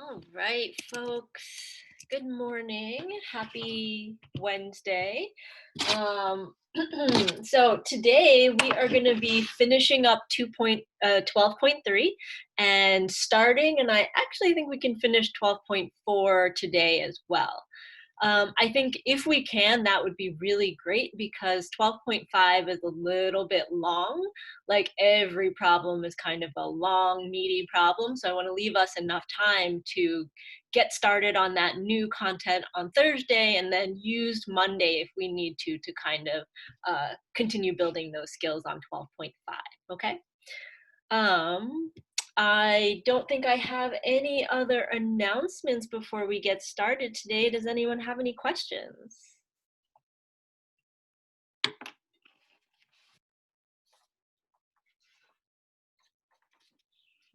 All right, folks. Good morning. Happy Wednesday. Um, so today we are going to be finishing up 12.3 and starting, and I actually think we can finish 12.4 today as well. I think if we can, that would be really great because 12.5 is a little bit long. Like every problem is kind of a long, meaty problem. So I want to leave us enough time to get started on that new content on Thursday and then use Monday if we need to kind of continue building those skills on 12.5. Okay. Um, I don't think I have any other announcements before we get started today. Does anyone have any questions?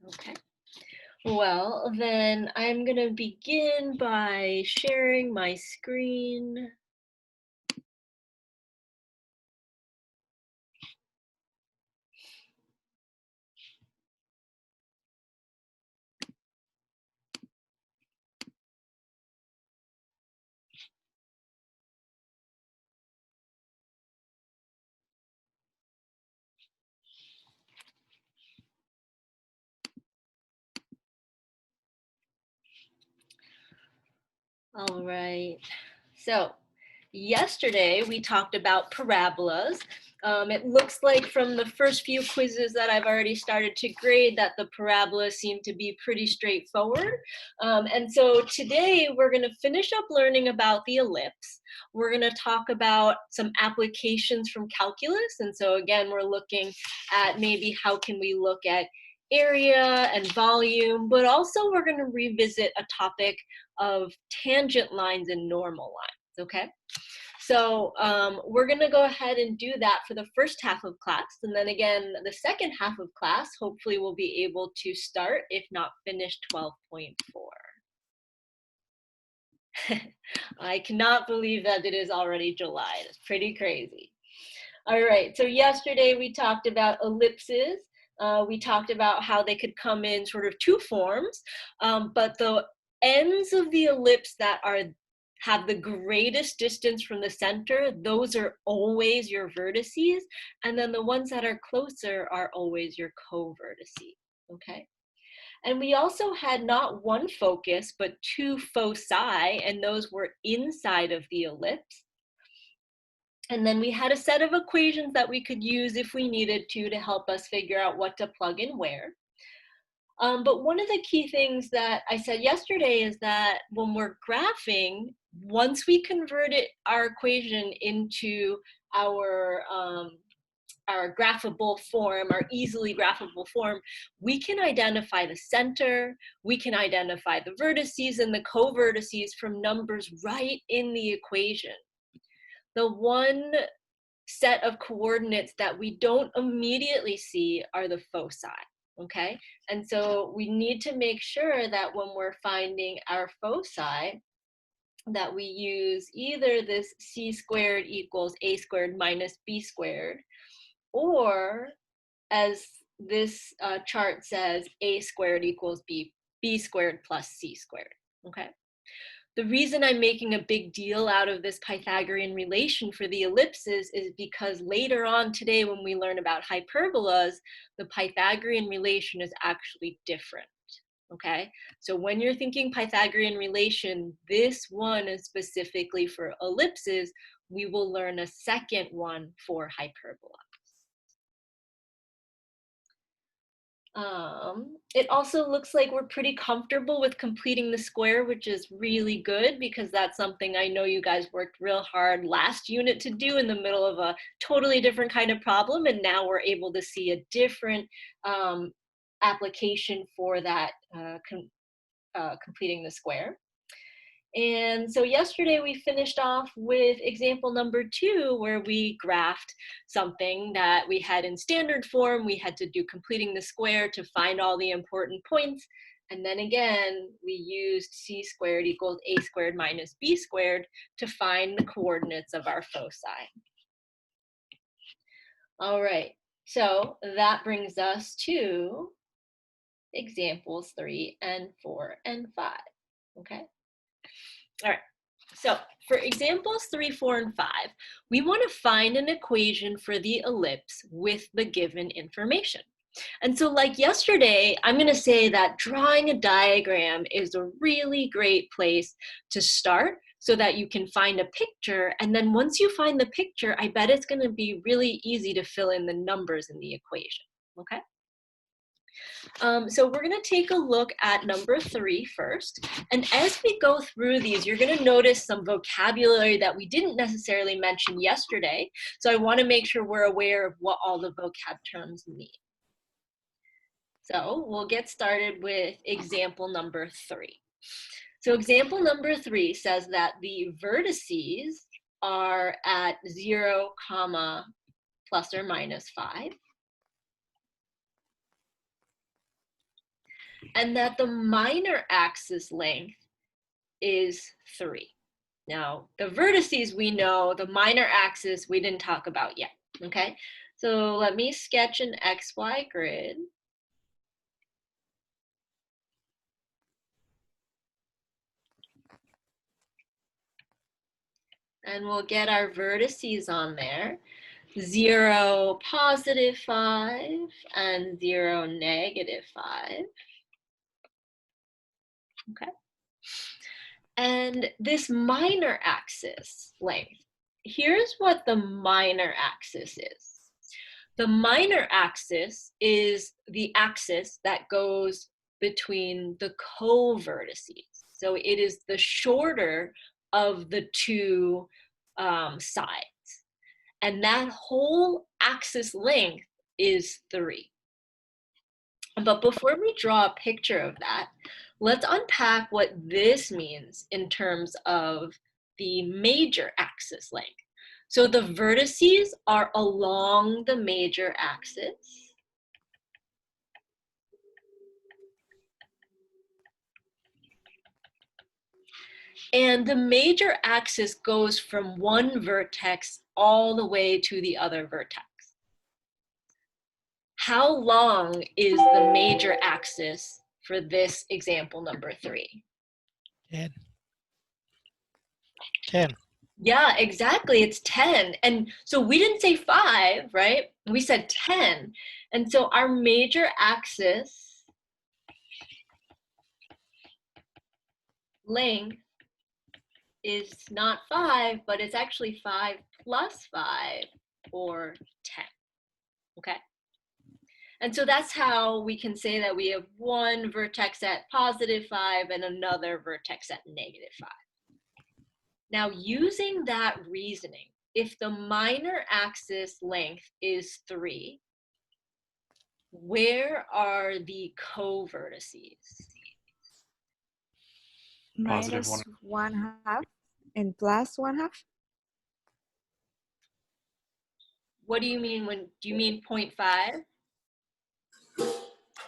Okay. Well, then I'm going to begin by sharing my screen. All right. So yesterday we talked about parabolas. It looks like from the first few quizzes that I've already started to grade that the parabolas seem to be pretty straightforward. And so today we're going to finish up learning about the ellipse. We're going to talk about some applications from calculus. And so again, we're looking at maybe how can we look at area and volume, but also we're going to revisit a topic of tangent lines and normal lines, okay? So we're gonna go ahead and do that for the first half of class. And then again, the second half of class, hopefully we'll be able to start, if not finish 12.4. I cannot believe that it is already July. It's pretty crazy. All right, so yesterday we talked about ellipses. We talked about how they could come in sort of two forms, but the ends of the ellipse that have the greatest distance from the center, those are always your vertices, and then the ones that are closer are always your co-vertices, okay? And we also had not one focus, but two foci, and those were inside of the ellipse. And then we had a set of equations that we could use if we needed to help us figure out what to plug in where. But one of the key things that I said yesterday is that when we're graphing, once we converted our equation into our graphable form, our easily graphable form, we can identify the center, we can identify the vertices and the co-vertices from numbers right in the equation. The one set of coordinates that we don't immediately see are the foci, okay? And so we need to make sure that when we're finding our foci, that we use either this c squared equals a squared minus b squared, or as this chart says, a squared equals b squared plus c squared, okay? The reason I'm making a big deal out of this Pythagorean relation for the ellipses is because later on today, when we learn about hyperbolas, the Pythagorean relation is actually different, okay? So when you're thinking Pythagorean relation, this one is specifically for ellipses. We will learn a second one for hyperbola. It also looks like we're pretty comfortable with completing the square, which is really good because that's something I know you guys worked real hard last unit to do in the middle of a totally different kind of problem. And now we're able to see a different application for that completing the square. And so yesterday we finished off with example number 2, where we graphed something that we had in standard form. We had to do completing the square to find all the important points. And then again, we used c squared equals a squared minus b squared to find the coordinates of our foci. All right, so that brings us to examples 3 and 4 and 5, okay? All right, so for examples 3, 4, and 5, we want to find an equation for the ellipse with the given information. And so like yesterday, I'm going to say that drawing a diagram is a really great place to start so that you can find a picture. And then once you find the picture, I bet it's going to be really easy to fill in the numbers in the equation, okay? So we're going to take a look at number 3 first. And as we go through these, you're going to notice some vocabulary that we didn't necessarily mention yesterday. So I want to make sure we're aware of what all the vocab terms mean. So we'll get started with example number 3. So example number 3 says that the vertices are at 0, plus or minus 5. And that the minor axis length is 3. Now, the vertices we know, the minor axis we didn't talk about yet, okay? So let me sketch an XY grid. And we'll get our vertices on there. 0, positive 5, and 0, negative 5. Okay. And this minor axis length, here's what the minor axis is. The minor axis is the axis that goes between the co-vertices. So it is the shorter of the two sides. And that whole axis length is 3. But before we draw a picture of that, let's unpack what this means in terms of the major axis length. So the vertices are along the major axis. And the major axis goes from one vertex all the way to the other vertex. How long is the major axis for this example number 3? 10. 10. Yeah, exactly. It's 10. And so we didn't say 5, right? We said 10. And so our major axis length is not 5, but it's actually 5 plus 5, or 10. Okay? And so that's how we can say that we have one vertex at positive 5 and another vertex at negative 5. Now, using that reasoning, if the minor axis length is 3, where are the co-vertices? Minus 1/2 and plus 1/2. What do you mean do you mean 0.5?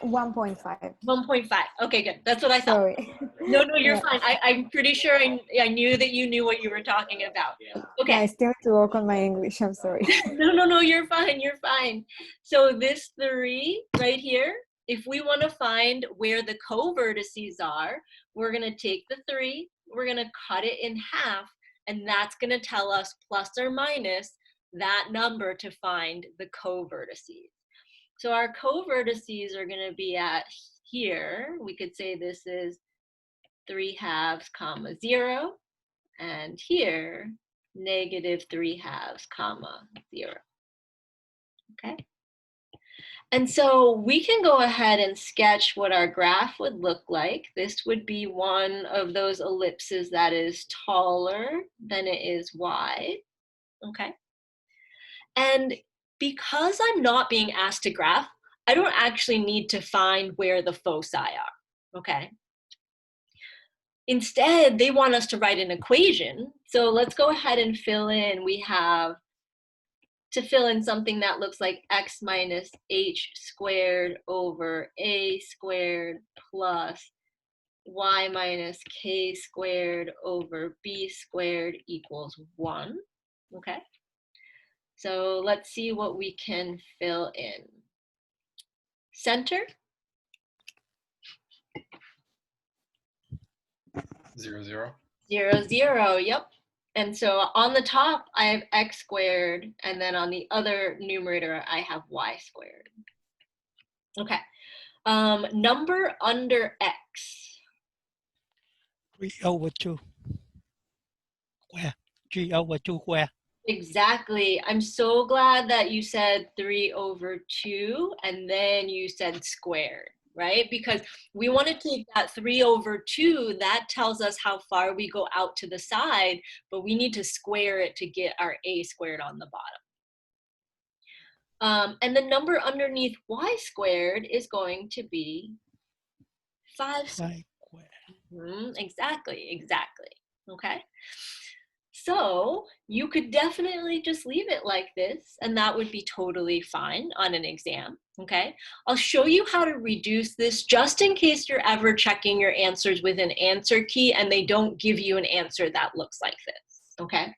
1.5. 1.5. Okay, good. That's what I thought. Sorry. No, you're Yeah. fine. I'm pretty sure I knew that you knew what you were talking about. Okay. I still have to work on my English. I'm sorry. No, you're fine. You're fine. So this 3 right here, if we want to find where the co-vertices are, we're going to take the 3, we're going to cut it in half, and that's going to tell us plus or minus that number to find the co-vertices. So our co-vertices are going to be at here. We could say this is 3/2, 0, and here -3/2, 0. Okay. And so we can go ahead and sketch what our graph would look like. This would be one of those ellipses that is taller than it is wide. Okay. And because I'm not being asked to graph, I don't actually need to find where the foci are. Okay. Instead, they want us to write an equation. So let's go ahead and fill in. We have to fill in something that looks like x minus h squared over a squared plus y minus k squared over b squared equals 1. Okay. So let's see what we can fill in. Center. 0, 0. 0, 0, yep. And so on the top, I have x squared, and then on the other numerator, I have y squared. Okay. Number under x. 3/2 square. 3/2 square. Exactly. I'm so glad that you said 3/2, and then you said squared, right? Because we want to take that 3/2, that tells us how far we go out to the side, but we need to square it to get our a squared on the bottom. And the number underneath y squared is going to be 5 squared. Exactly. Okay. So you could definitely just leave it like this, and that would be totally fine on an exam, okay? I'll show you how to reduce this just in case you're ever checking your answers with an answer key and they don't give you an answer that looks like this, okay?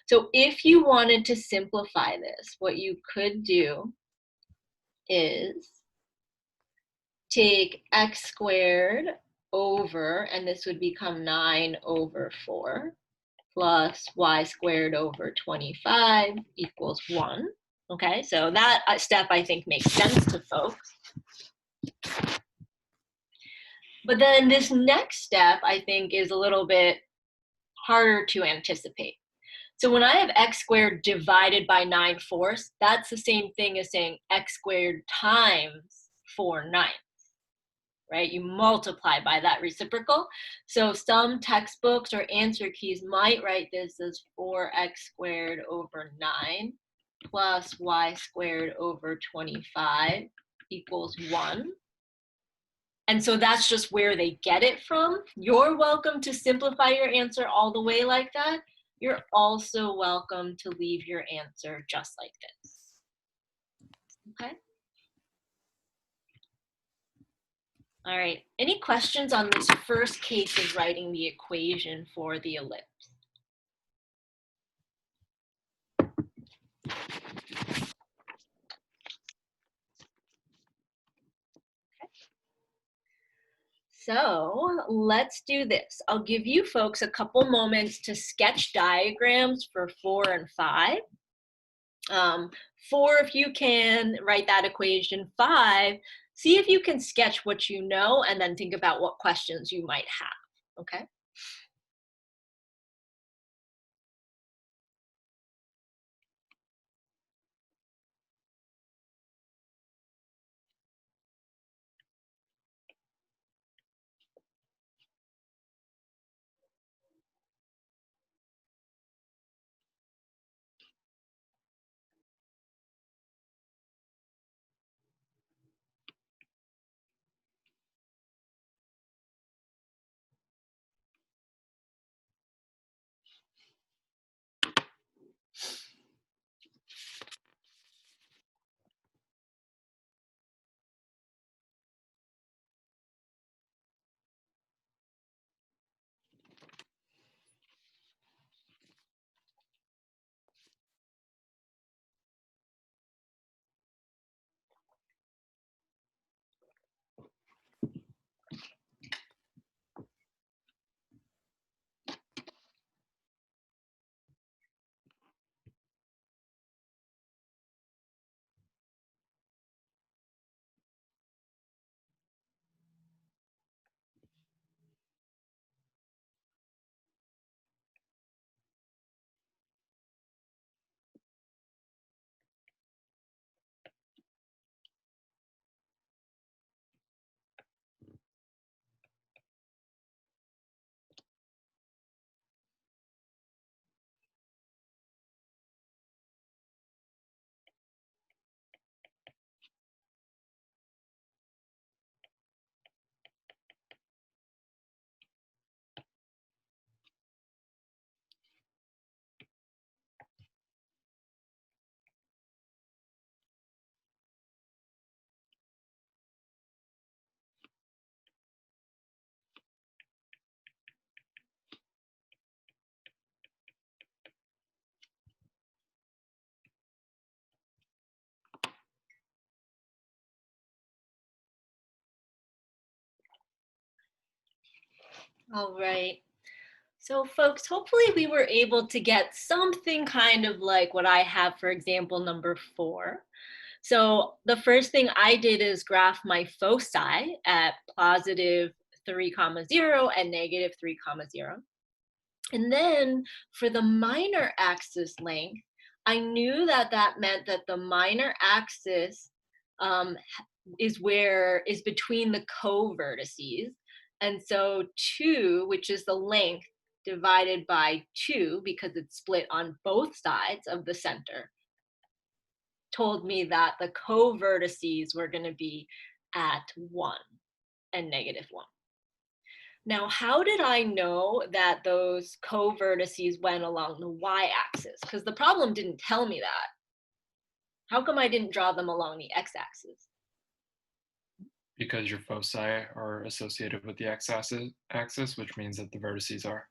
So if you wanted to simplify this, what you could do is take x squared over, and this would become 9/4, plus y squared over 25 equals 1. Okay, so that step I think makes sense to folks. But then this next step I think is a little bit harder to anticipate. So when I have x squared divided by 9/4, that's the same thing as saying x squared times 4/9. Right? You multiply by that reciprocal. So some textbooks or answer keys might write this as 4x squared over 9 plus y squared over 25 equals 1. And so that's just where they get it from. You're welcome to simplify your answer all the way like that. You're also welcome to leave your answer just like this. Okay? All right, any questions on this first case of writing the equation for the ellipse? So let's do this. I'll give you folks a couple moments to sketch diagrams for 4 and 5. 4, if you can, write that equation. 5, see if you can sketch what you know and then think about what questions you might have, okay? All right. So folks, hopefully we were able to get something kind of like what I have, for example, number 4. So the first thing I did is graph my foci at positive 3, 0 and negative 3, 0. And then for the minor axis length, I knew that that meant that the minor axis is between the co-vertices. And so 2, which is the length, divided by 2, because it's split on both sides of the center, told me that the co-vertices were going to be at 1 and negative 1. Now, how did I know that those co-vertices went along the y-axis? Because the problem didn't tell me that. How come I didn't draw them along the x-axis? Because your foci are associated with the x-axis, which means that the vertices are.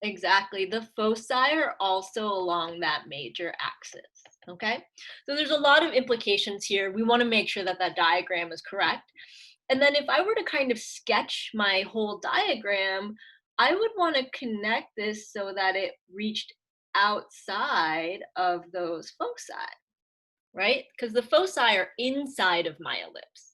Exactly. The foci are also along that major axis. Okay? So there's a lot of implications here. We want to make sure that that diagram is correct. And then if I were to kind of sketch my whole diagram, I would want to connect this so that it reached outside of those foci, right? Because the foci are inside of my ellipse.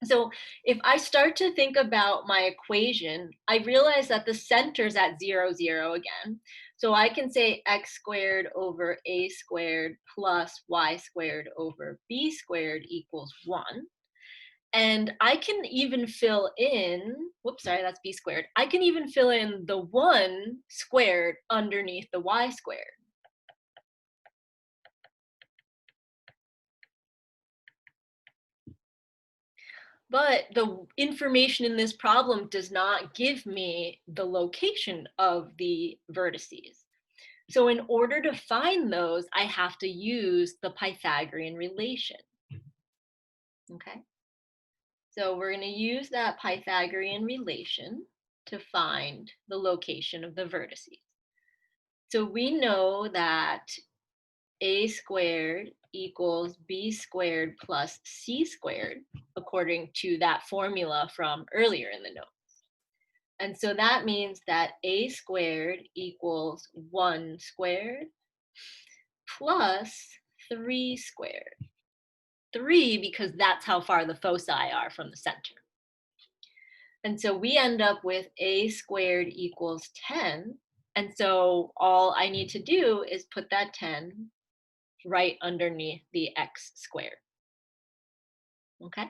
So if I start to think about my equation, I realize that the center's at 0, 0 again. So I can say x squared over a squared plus y squared over b squared equals 1. And I can even fill in, whoops, sorry, that's b squared. I can even fill in the 1 squared underneath the y squared. But the information in this problem does not give me the location of the vertices. So in order to find those, I have to use the Pythagorean relation. Okay? So we're going to use that Pythagorean relation to find the location of the vertices. So we know that a squared equals b squared plus c squared, according to that formula from earlier in the notes. And so that means that a squared equals 1 squared plus 3 squared. 3 because that's how far the foci are from the center. And so we end up with a squared equals 10. And so all I need to do is put that 10 right underneath the x squared. Okay?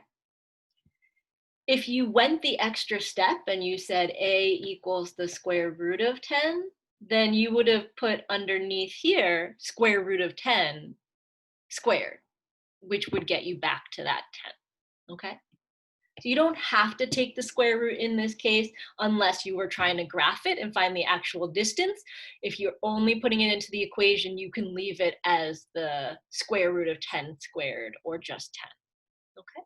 If you went the extra step and you said a equals the square root of 10, then you would have put underneath here square root of 10 squared, which would get you back to that 10. Okay? So you don't have to take the square root in this case unless you were trying to graph it and find the actual distance. If you're only putting it into the equation, you can leave it as the square root of 10 squared or just 10. Okay?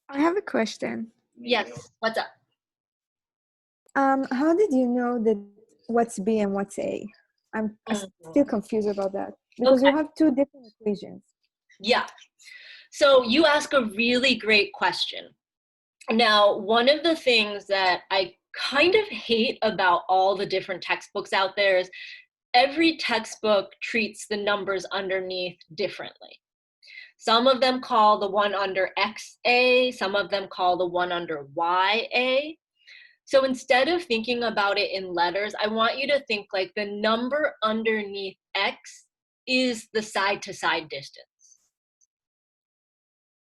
I have a question. Yes, what's up? How did you know that what's B and what's A? I'm still confused about that because Okay. you have two different equations. Yeah. So you ask a really great question. Now, one of the things that I kind of hate about all the different textbooks out there is every textbook treats the numbers underneath differently. Some of them call the one under X A, some of them call the one under Y A. So instead of thinking about it in letters, I want you to think like the number underneath X is the side-to-side distance.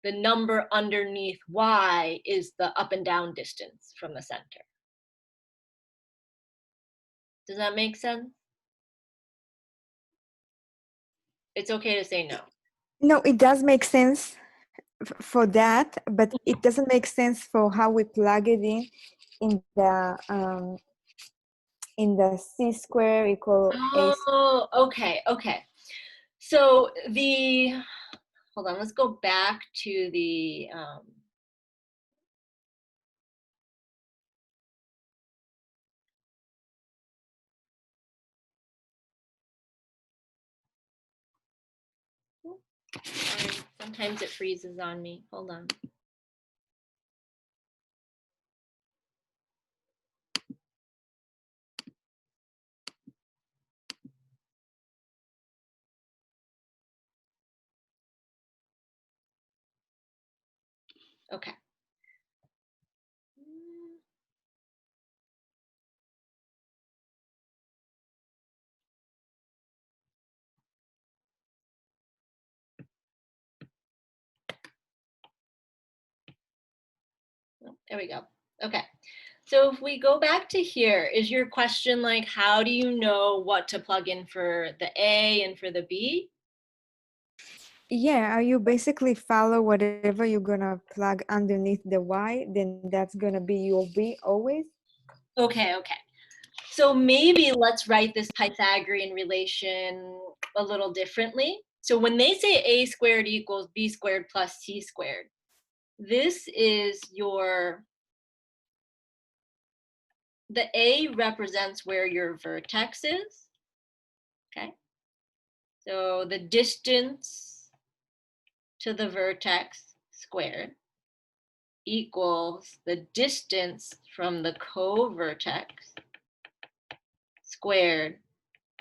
The number underneath Y is the up and down distance from the center. Does that make sense? It's okay to say no. No, it does make sense for that, but it doesn't make sense for how we plug it in the c square equal a. Oh, okay. So hold on, let's go back to the sorry, sometimes it freezes on me. Hold on. Okay. There we go. Okay. So if we go back to here, is your question like, how do you know what to plug in for the A and for the B? Yeah, you basically follow whatever you're gonna plug underneath the Y, then that's gonna be your B always? Okay, okay. So maybe let's write this Pythagorean relation a little differently. So when they say A squared equals B squared plus C squared, this is the A represents where your vertex is, okay? So the distance to the vertex squared equals the distance from the co-vertex squared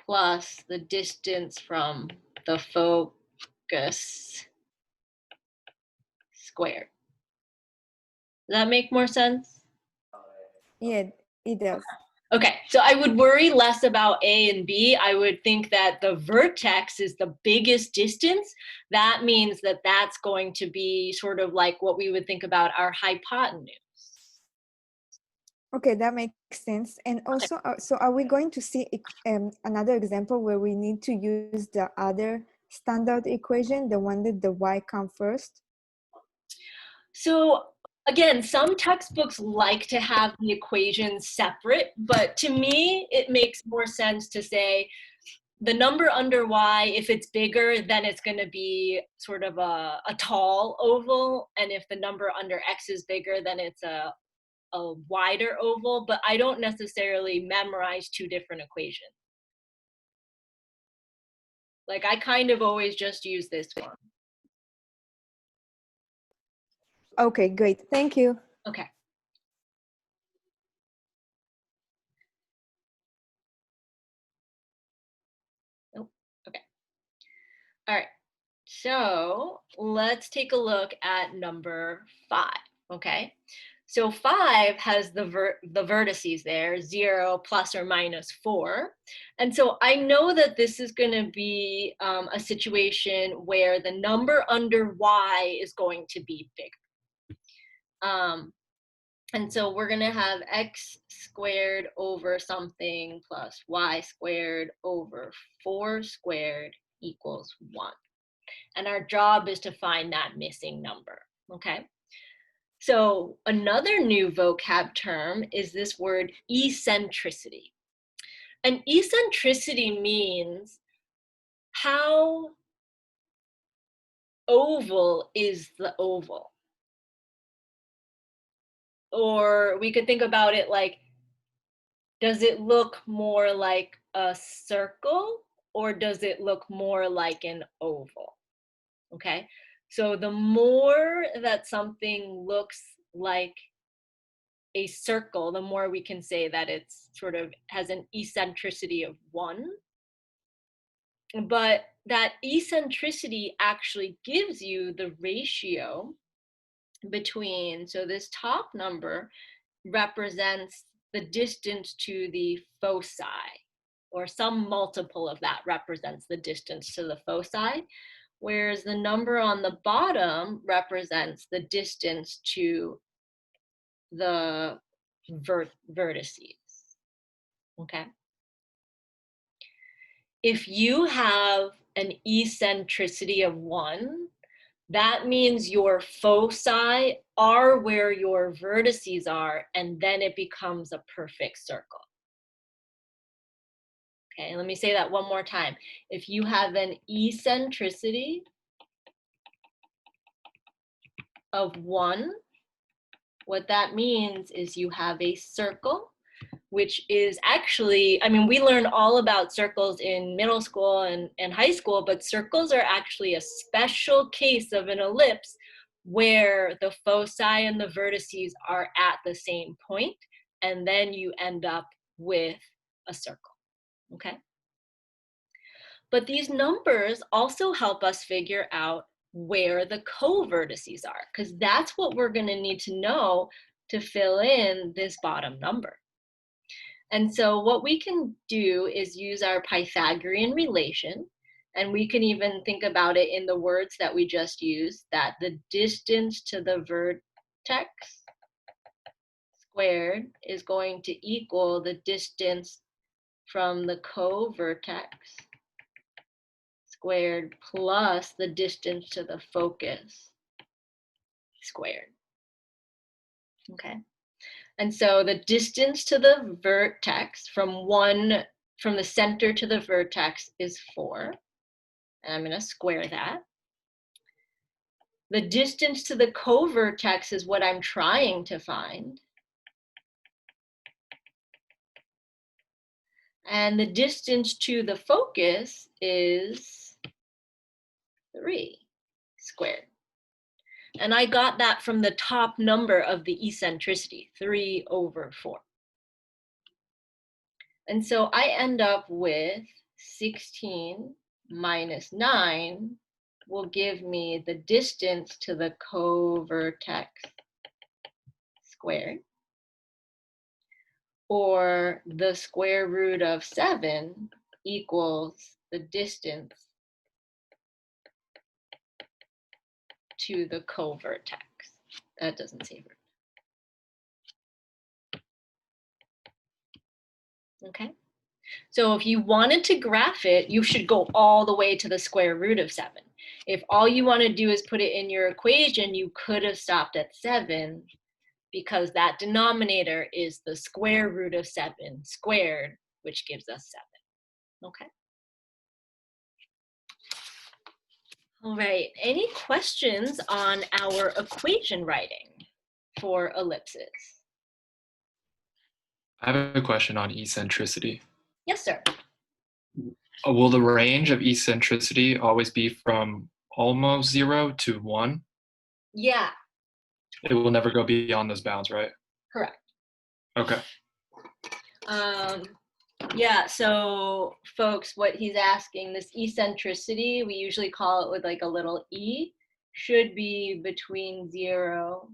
plus the distance from the focus squared. Does that make more sense? Yeah, it does. Okay, so I would worry less about A and B. I would think that the vertex is the biggest distance. That means that that's going to be sort of like what we would think about our hypotenuse. Okay, that makes sense. And also, so are we going to see another example where we need to use the other standard equation, the one that the Y come first? So again, some textbooks like to have the equations separate, but to me, it makes more sense to say the number under Y, if it's bigger, then it's going to be sort of a tall oval. And if the number under X is bigger, then it's a wider oval. But I don't necessarily memorize two different equations. Like I kind of always just use this one. Okay, great. Thank you. Okay. Oh, okay. All right. So let's take a look at number 5, okay? So 5 has the vertices there, 0, plus or minus 4. And so I know that this is going to be a situation where the number under Y is going to be bigger. And so we're going to have X squared over something plus Y squared over 4 squared equals 1. And our job is to find that missing number, okay? So another new vocab term is this word eccentricity. And eccentricity means how oval is the oval. Or we could think about it like, does it look more like a circle or does it look more like an oval? Okay, so the more that something looks like a circle, the more we can say that it's sort of has an eccentricity of 1. But that eccentricity actually gives you the ratio between, so this top number represents the distance to the foci, or some multiple of that represents the distance to the foci, whereas the number on the bottom represents the distance to the vertices, okay? If you have an eccentricity of 1, that means your foci are where your vertices are, and then it becomes a perfect circle. Okay, let me say that one more time. If you have an eccentricity of 1, what that means is you have a circle, which is actually, I mean, we learn all about circles in middle school and high school, but circles are actually a special case of an ellipse where the foci and the vertices are at the same point, and then you end up with a circle, okay? But these numbers also help us figure out where the co-vertices are, because that's what we're going to need to know to fill in this bottom number. And so what we can do is use our Pythagorean relation, and we can even think about it in the words that we just used, that the distance to the vertex squared is going to equal the distance from the co-vertex squared plus the distance to the focus squared. Okay. And so the distance to the vertex from the center to the vertex is 4. And I'm going to square that. The distance to the co-vertex is what I'm trying to find. And the distance to the focus is 3 squared. And I got that from the top number of the eccentricity, 3/4. And so I end up with 16 minus 9 will give me the distance to the co-vertex squared, or the square root of 7 equals the distance to the co-vertex. That doesn't say root. Okay. So if you wanted to graph it, you should go all the way to the square root of 7. If all you want to do is put it in your equation, you could have stopped at 7, because that denominator is the square root of 7 squared, which gives us 7. Okay. All right, any questions on our equation writing for ellipses? I have a question on eccentricity. Yes, sir. Will the range of eccentricity always be from almost 0 to 1? Yeah, It will never go beyond those bounds, right? correct. Okay. Yeah, so folks, what he's asking, this eccentricity, we usually call it with like a little e, should be between 0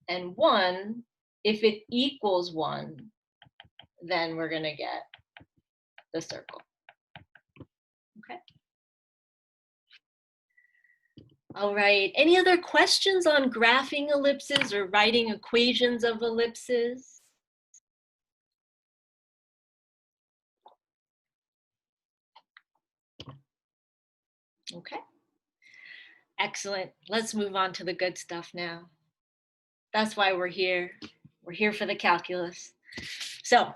and 1. If it equals 1, then we're going to get the circle. Okay. All right, any other questions on graphing ellipses or writing equations of ellipses? Okay, excellent. Let's move on to the good stuff now. That's why we're here. We're here for the calculus. So,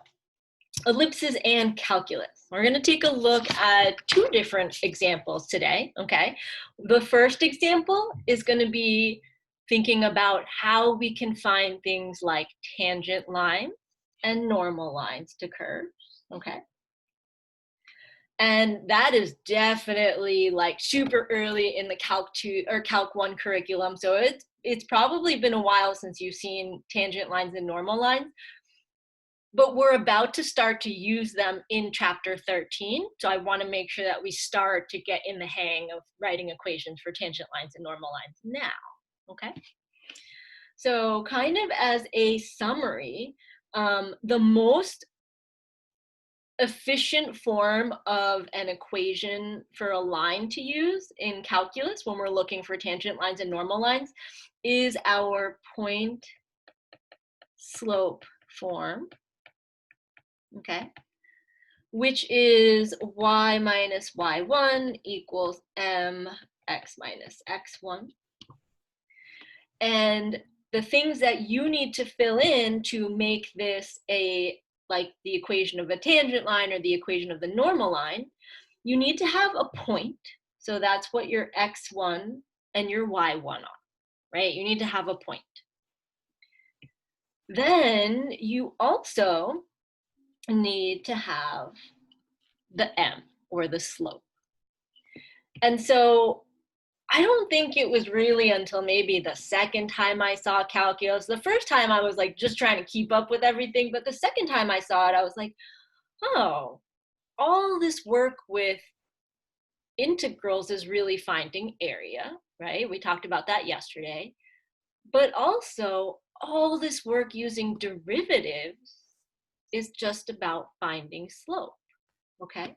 ellipses and calculus. We're going to take a look at 2 different examples today, okay? The first example is going to be thinking about how we can find things like tangent lines and normal lines to curves, okay? And that is definitely like super early in the Calc 2 or Calc 1 curriculum. So it's probably been a while since you've seen tangent lines and normal lines, but we're about to start to use them in chapter 13. So I want to make sure that we start to get in the hang of writing equations for tangent lines and normal lines now, okay? So kind of as a summary, the most efficient form of an equation for a line to use in calculus when we're looking for tangent lines and normal lines is our point slope form, okay, which is y minus y1 equals mx minus x1. And the things that you need to fill in to make this like the equation of a tangent line or the equation of the normal line, you need to have a point. So that's what your x1 and your y1 are, right? You need to have a point. Then you also need to have the m, or the slope. And so I don't think it was really until maybe the second time I saw calculus. The first time I was like just trying to keep up with everything, but the second time I saw it, I was like, oh, all this work with integrals is really finding area. right? We talked about that yesterday. But also, all this work using derivatives is just about finding slope, okay?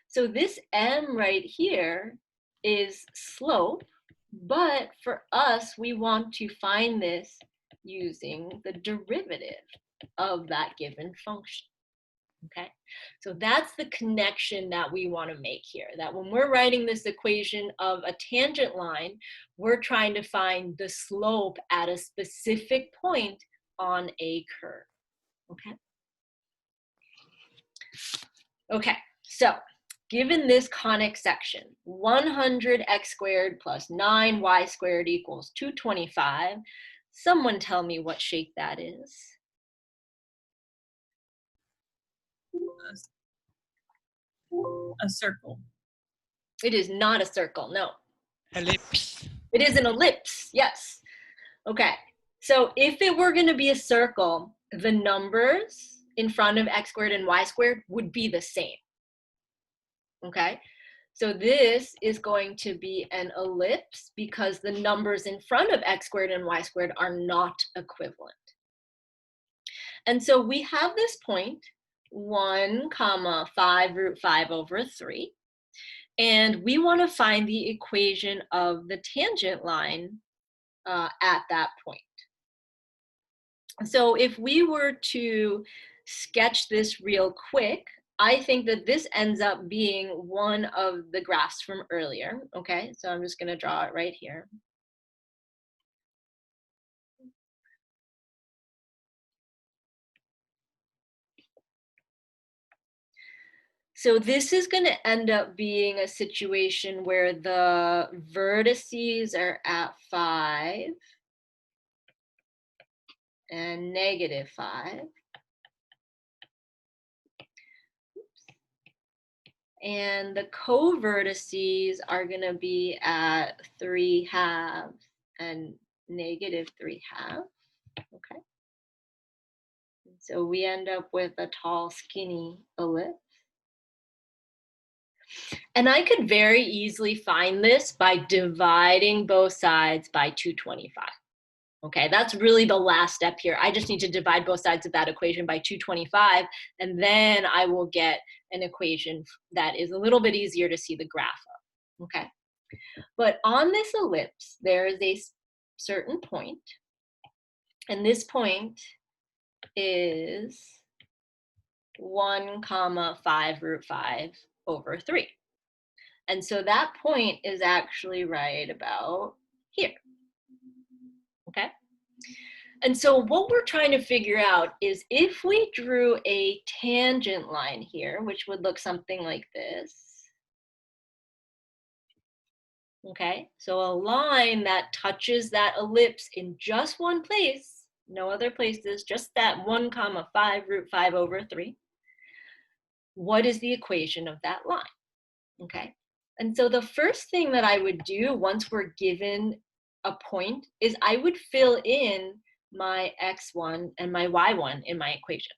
So this m right here is slope, but for us, we want to find this using the derivative of that given function, okay? So that's the connection that we want to make here, that when we're writing this equation of a tangent line, we're trying to find the slope at a specific point on a curve, okay? Okay, so given this conic section, 100x squared plus 9y squared equals 225, someone tell me what shape that is. A circle. It is not a circle, no. Ellipse. It is an ellipse, yes. Okay, so if it were gonna be a circle, the numbers in front of x squared and y squared would be the same, okay? So this is going to be an ellipse because the numbers in front of x squared and y squared are not equivalent. And so we have this point, 1 comma 5 root 5 over 3. And we want to find the equation of the tangent line at that point. So if we were to sketch this real quick, I think that this ends up being one of the graphs from earlier, okay? So I'm just gonna draw it right here. So this is gonna end up being a situation where the vertices are at 5 and negative 5. And the co-vertices are going to be at 3/2 and negative 3/2. Okay. So we end up with a tall, skinny ellipse. And I could very easily find this by dividing both sides by 225. Okay, that's really the last step here. I just need to divide both sides of that equation by 225, and then I will get an equation that is a little bit easier to see the graph of, okay? But on this ellipse, there is a certain point, and this point is 1 comma 5 root 5 over 3. And so that point is actually right about here, okay? And so what we're trying to figure out is if we drew a tangent line here, which would look something like this, okay? So a line that touches that ellipse in just one place, no other places, just that 1 comma 5 root 5 over 3. What is the equation of that line, okay? And so the first thing that I would do once we're given a point is I would fill in my x1 and my y1 in my equation.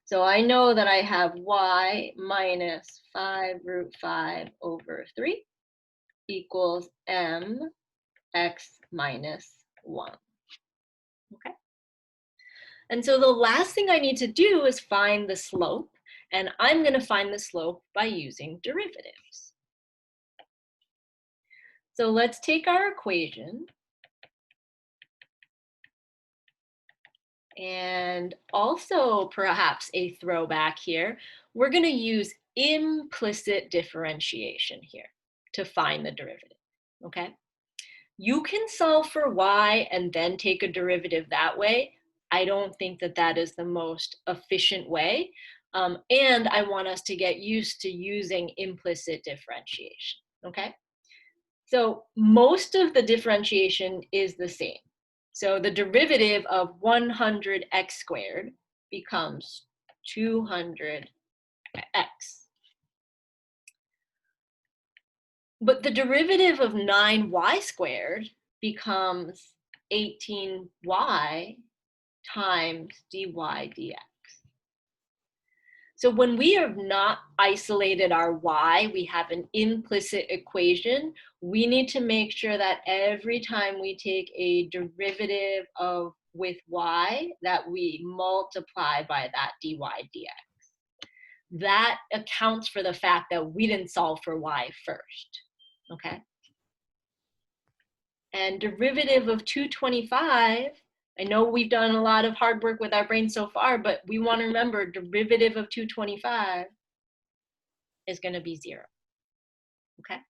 So I know that I have y minus 5 root 5 over 3 equals m x minus 1. Okay. And so the last thing I need to do is find the slope, and I'm going to find the slope by using derivatives. So let's take our equation and also perhaps a throwback here. We're going to use implicit differentiation here to find the derivative, okay? You can solve for y and then take a derivative that way. I don't think that that is the most efficient way. And I want us to get used to using implicit differentiation, okay? So most of the differentiation is the same. So the derivative of 100x squared becomes 200x. But the derivative of 9y squared becomes 18y times dy dx. So when we have not isolated our y, we have an implicit equation. We need to make sure that every time we take a derivative of with y, that we multiply by that dy dx. That accounts for the fact that we didn't solve for y first, okay? And derivative of 225, I know we've done a lot of hard work with our brain so far, but we want to remember derivative of 225 is going to be 0, okay?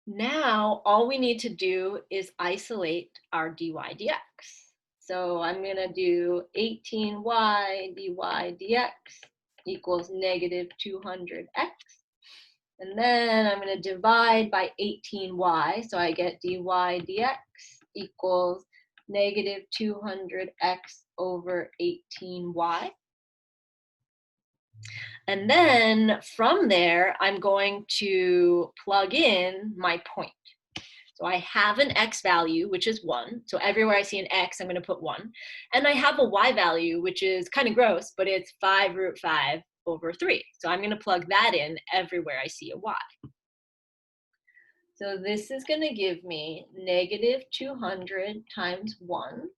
Now, all we need to do is isolate our dy dx. So I'm going to do 18y dy dx equals negative 200x. And then I'm going to divide by 18y, so I get dy dx equals negative 200x over 18y. And then from there, I'm going to plug in my point. So I have an x value, which is 1. So everywhere I see an x, I'm going to put 1. And I have a y value, which is kind of gross, but it's 5 root 5 over 3. So I'm going to plug that in everywhere I see a y. So this is going to give me negative 200 times 1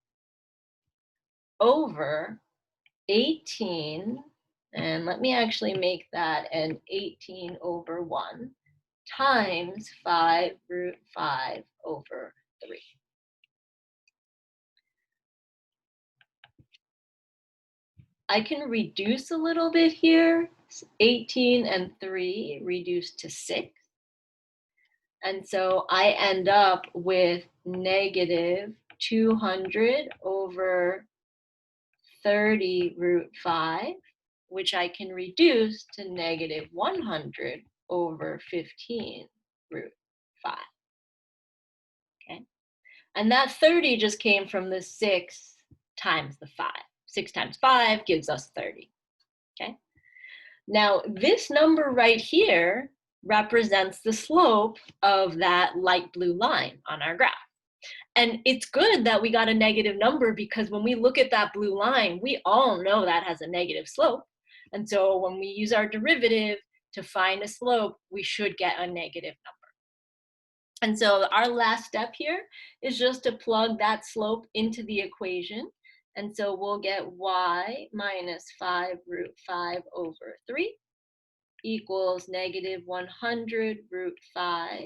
over 18, and let me actually make that an 18 over 1 times 5 root 5 over 3. I can reduce a little bit here. 18 and 3 reduced to 6. And so I end up with negative 200 over 30 root 5, which I can reduce to negative 100 over 15 root 5. Okay? And that 30 just came from the 6 times the 5. 6 times 5 gives us 30. Okay? Now, this number right here represents the slope of that light blue line on our graph. And it's good that we got a negative number, because when we look at that blue line, we all know that has a negative slope. And so when we use our derivative to find a slope, we should get a negative number. And so our last step here is just to plug that slope into the equation. And so we'll get y minus 5 root 5 over 3 equals negative 100 root 5,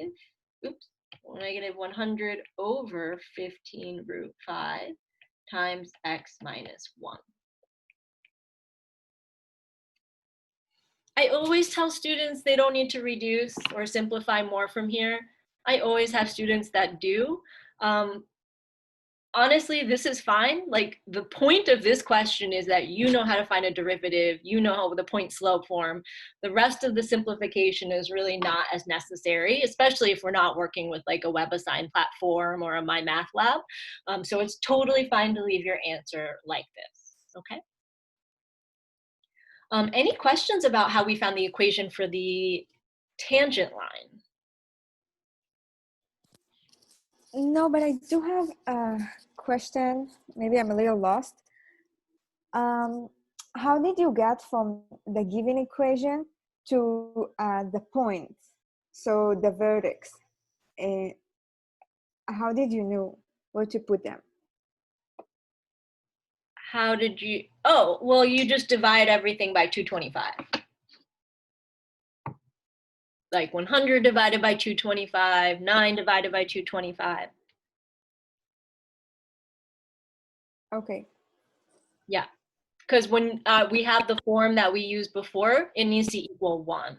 negative 100 over 15 root 5 times x minus 1. I always tell students they don't need to reduce or simplify more from here. I always have students that do. Honestly, this is fine. Like, the point of this question is that you know how to find a derivative, you know how the point slope form. The rest of the simplification is really not as necessary, especially if we're not working with like a WebAssign platform or a My Math Lab. So it's totally fine to leave your answer like this, okay? Any questions about how we found the equation for the tangent line? No, but I do have a question. Maybe I'm a little lost. How did you get from the given equation to the point? So the vertex. How did you know where to put them? How did you, oh, well, you just divide everything by 225. Like 100 divided by 225, 9 divided by 225. Okay. Yeah, because when we have the form that we used before, it needs to equal 1.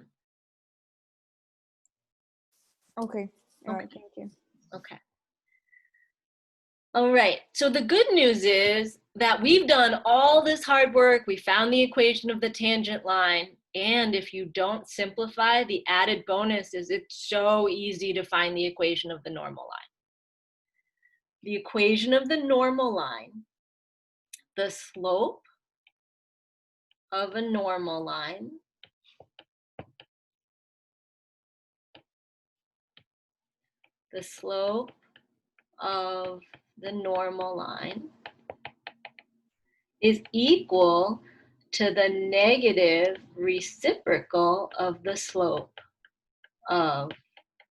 Okay. All right, Okay. thank you. Okay. All right, so the good news is that we've done all this hard work. We found the equation of the tangent line. And if you don't simplify, the added bonus is it's so easy to find the equation of the normal line. The equation of the normal line, the slope of a normal line the slope of the normal line is equal to the negative reciprocal of the slope of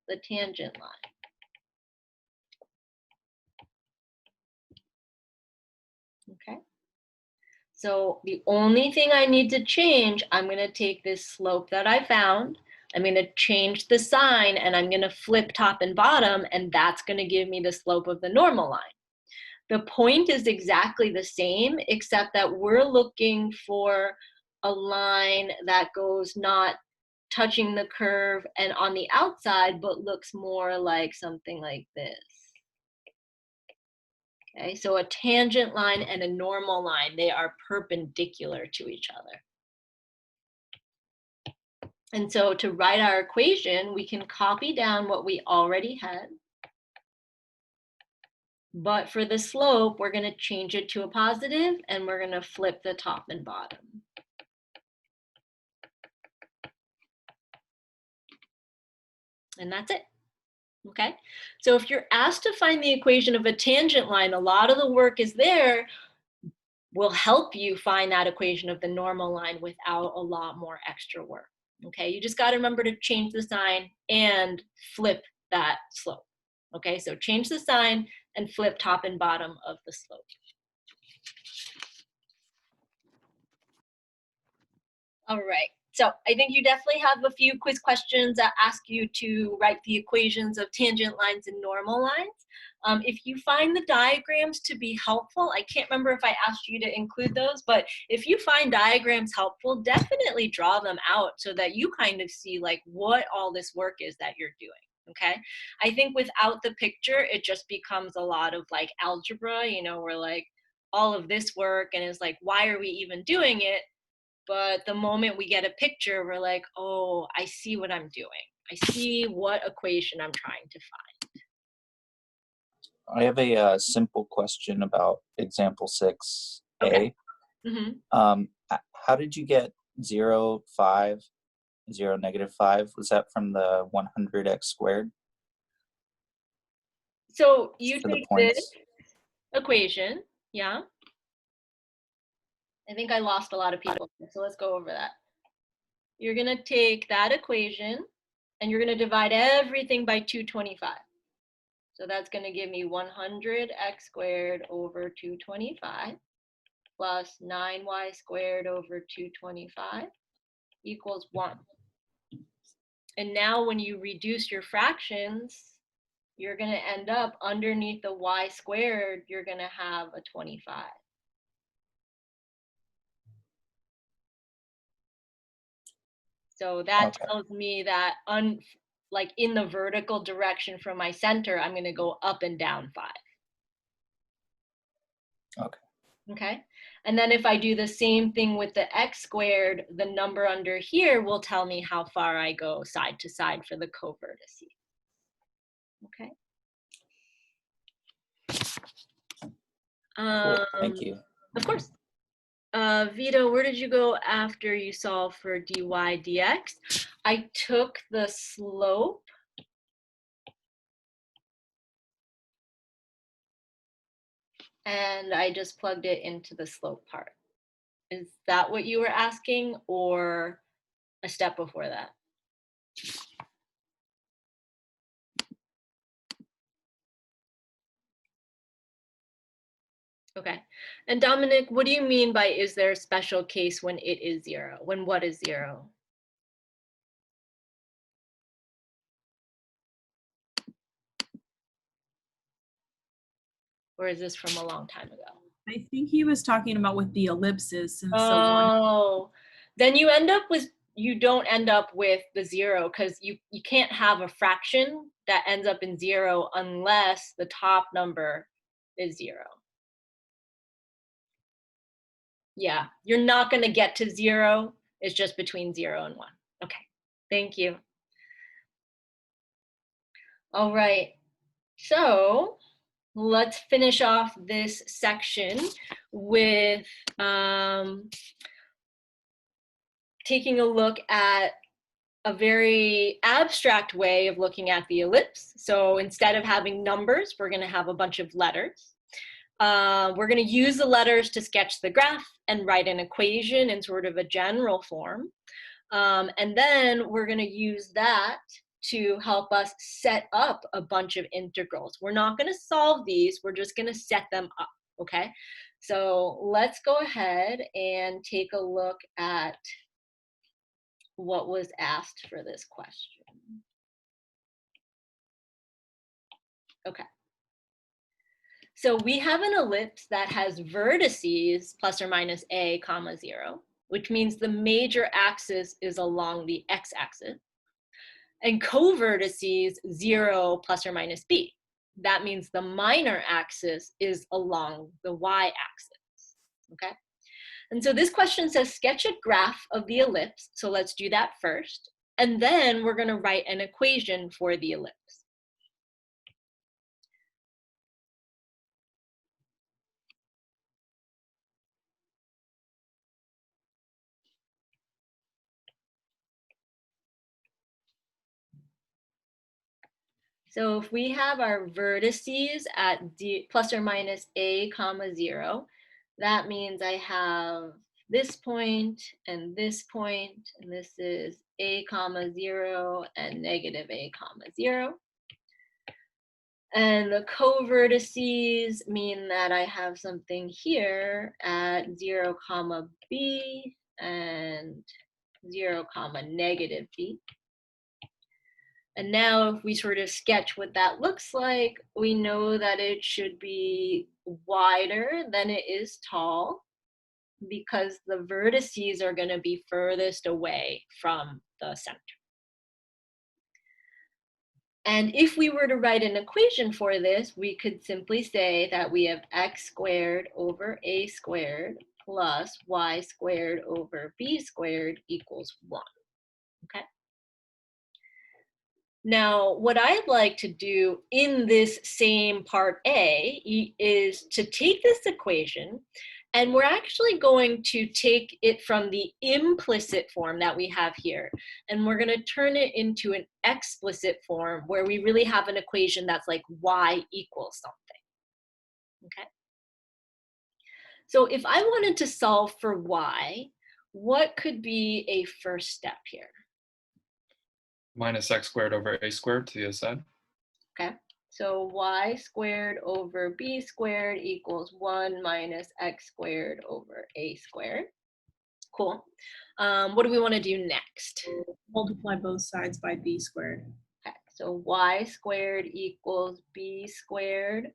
the tangent line. Okay. So the only thing I need to change, I'm going to take this slope that I found, I'm going to change the sign, and I'm going to flip top and bottom, and that's going to give me the slope of the normal line. The point is exactly the same, except that we're looking for a line that goes not touching the curve and on the outside, but looks more like something like this. Okay, so a tangent line and a normal line, they are perpendicular to each other. And so to write our equation, we can copy down what we already had. But for the slope, we're going to change it to a positive, and we're going to flip the top and bottom. And that's it. Okay, so if you're asked to find the equation of a tangent line, a lot of the work is there, will help you find that equation of the normal line without a lot more extra work. Okay, you just got to remember to change the sign and flip that slope. Okay, so change the sign and flip top and bottom of the slope. All right, so I think you definitely have a few quiz questions that ask you to write the equations of tangent lines and normal lines. If you find the diagrams to be helpful, I can't remember if I asked you to include those, but if you find diagrams helpful, definitely draw them out so that you kind of see like what all this work is that you're doing. Okay, I think without the picture, it just becomes a lot of like algebra, you know, where like all of this work and it's like, why are we even doing it? But the moment we get a picture, we're like, oh, I see what I'm doing. I see what equation I'm trying to find. I have a simple question about example 6A. Okay. How did you get 0, 5, 0, -5? Was that from the 100x squared? So you For the take points? this equation, yeah. I think I lost a lot of people, so let's go over that. You're gonna take that equation and you're gonna divide everything by 225. So that's gonna give me 100x squared over 225 plus 9y squared over 225 equals 1. And now when you reduce your fractions, you're going to end up underneath the y squared, you're going to have a 25. So that tells me that like in the vertical direction from my center, I'm going to go up and down 5. Okay. Okay. And then if I do the same thing with the x squared, the number under here will tell me how far I go side to side for the covertices. Okay. Cool. Thank you. Of course. Vito, where did you go after you solve for dy dx? I took the slope and I just plugged it into the slope part. Is that what you were asking, or a step before that? Okay. And Dominic, what do you mean by is there a special case when it is 0? When what is 0? Or is this from a long time ago? I think he was talking about with the ellipses. Since then you end up with, you don't end up with the 0 because you can't have a fraction that ends up in 0 unless the top number is 0. Yeah, you're not going to get to 0. It's just between 0 and 1. Okay, thank you. All right, so let's finish off this section with taking a look at a very abstract way of looking at the ellipse. So instead of having numbers, we're going to have a bunch of letters. We're going to use the letters to sketch the graph and write an equation in sort of a general form. And then we're going to use that to help us set up a bunch of integrals. We're not going to solve these, we're just going to set them up, okay? So let's go ahead and take a look at what was asked for this question. Okay. So we have an ellipse that has vertices plus or minus a comma 0, which means the major axis is along the x-axis, and covertices 0 plus or minus b. That means the minor axis is along the y-axis, okay? And so this question says sketch a graph of the ellipse. So let's do that first. And then we're going to write an equation for the ellipse. So if we have our vertices at d plus or minus a comma 0, that means I have this point, and this is a comma 0 and negative a comma 0. And the covertices mean that I have something here at 0 comma b and 0 comma negative b. And now if we sort of sketch what that looks like, we know that it should be wider than it is tall because the vertices are going to be furthest away from the center. And if we were to write an equation for this, we could simply say that we have x squared over a squared plus y squared over b squared equals 1, okay? Now, what I'd like to do in this same part A is to take this equation, and we're actually going to take it from the implicit form that we have here, and we're going to turn it into an explicit form where we really have an equation that's like y equals something, okay? So if I wanted to solve for y, what could be a first step here? Minus x squared over a squared to the other side. Okay, so y squared over b squared equals 1 minus x squared over a squared. Cool. What do we want to do next? Multiply both sides by b squared. Okay, so y squared equals b squared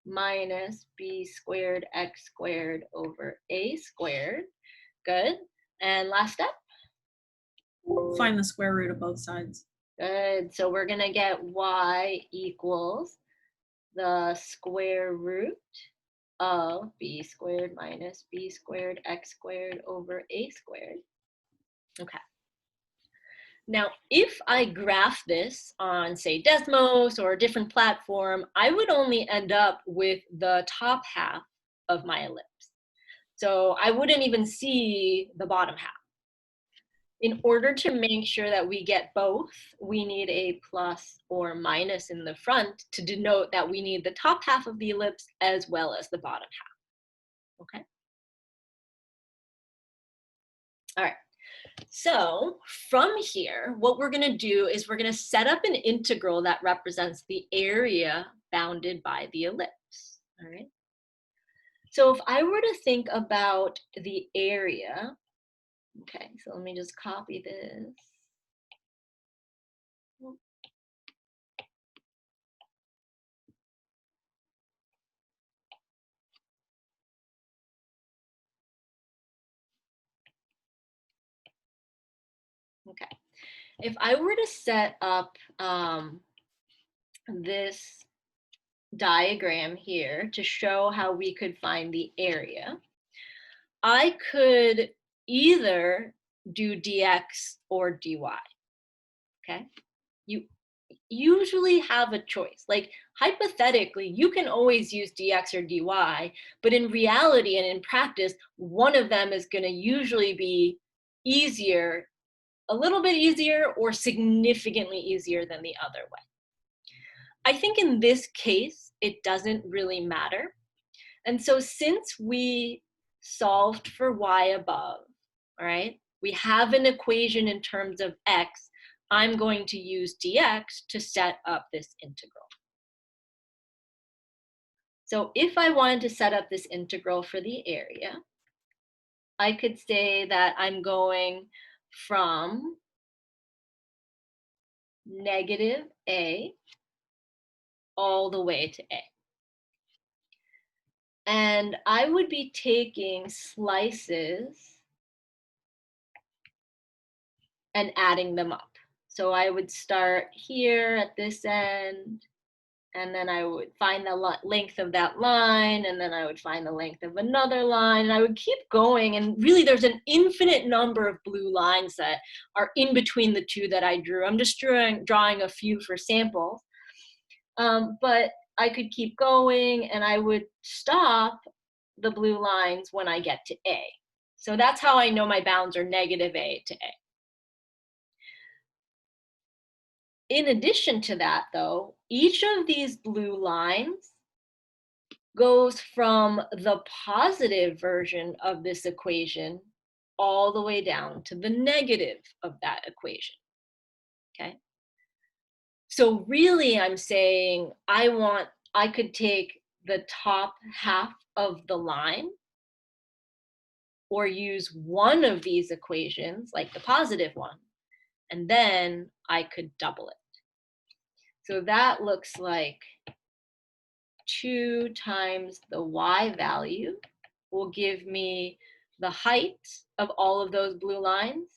minus b squared x squared over a squared. Good. And last step? Find the square root of both sides. Good. So we're going to get y equals the square root of b squared minus b squared x squared over a squared. Okay. Now, if I graph this on, say, Desmos or a different platform, I would only end up with the top half of my ellipse. So I wouldn't even see the bottom half. In order to make sure that we get both, we need a plus or minus in the front to denote that we need the top half of the ellipse as well as the bottom half, okay? All right, so from here, what we're gonna do is we're gonna set up an integral that represents the area bounded by the ellipse, all right? So if I were to think about the area, okay, so let me just copy this. Okay, if I were to set up this diagram here to show how we could find the area, I could either do dx or dy, okay? You usually have a choice. Like hypothetically, you can always use dx or dy, but in reality and in practice, one of them is going to usually be easier, a little bit easier or significantly easier than the other way. I think in this case, it doesn't really matter. And so since we solved for y above, all right, we have an equation in terms of x, I'm going to use dx to set up this integral. So if I wanted to set up this integral for the area, I could say that I'm going from negative a all the way to a. And I would be taking slices and adding them up. So I would start here at this end, and then I would find the length of that line, and then I would find the length of another line, and I would keep going. And really, there's an infinite number of blue lines that are in between the two that I drew. I'm just drawing a few for samples. But I could keep going, and I would stop the blue lines when I get to A. So that's how I know my bounds are negative A to A. In addition to that, though, each of these blue lines goes from the positive version of this equation all the way down to the negative of that equation, okay? So really I'm saying I could take the top half of the line or use one of these equations, like the positive one, and then I could double it. So that looks like 2 times the y value will give me the height of all of those blue lines,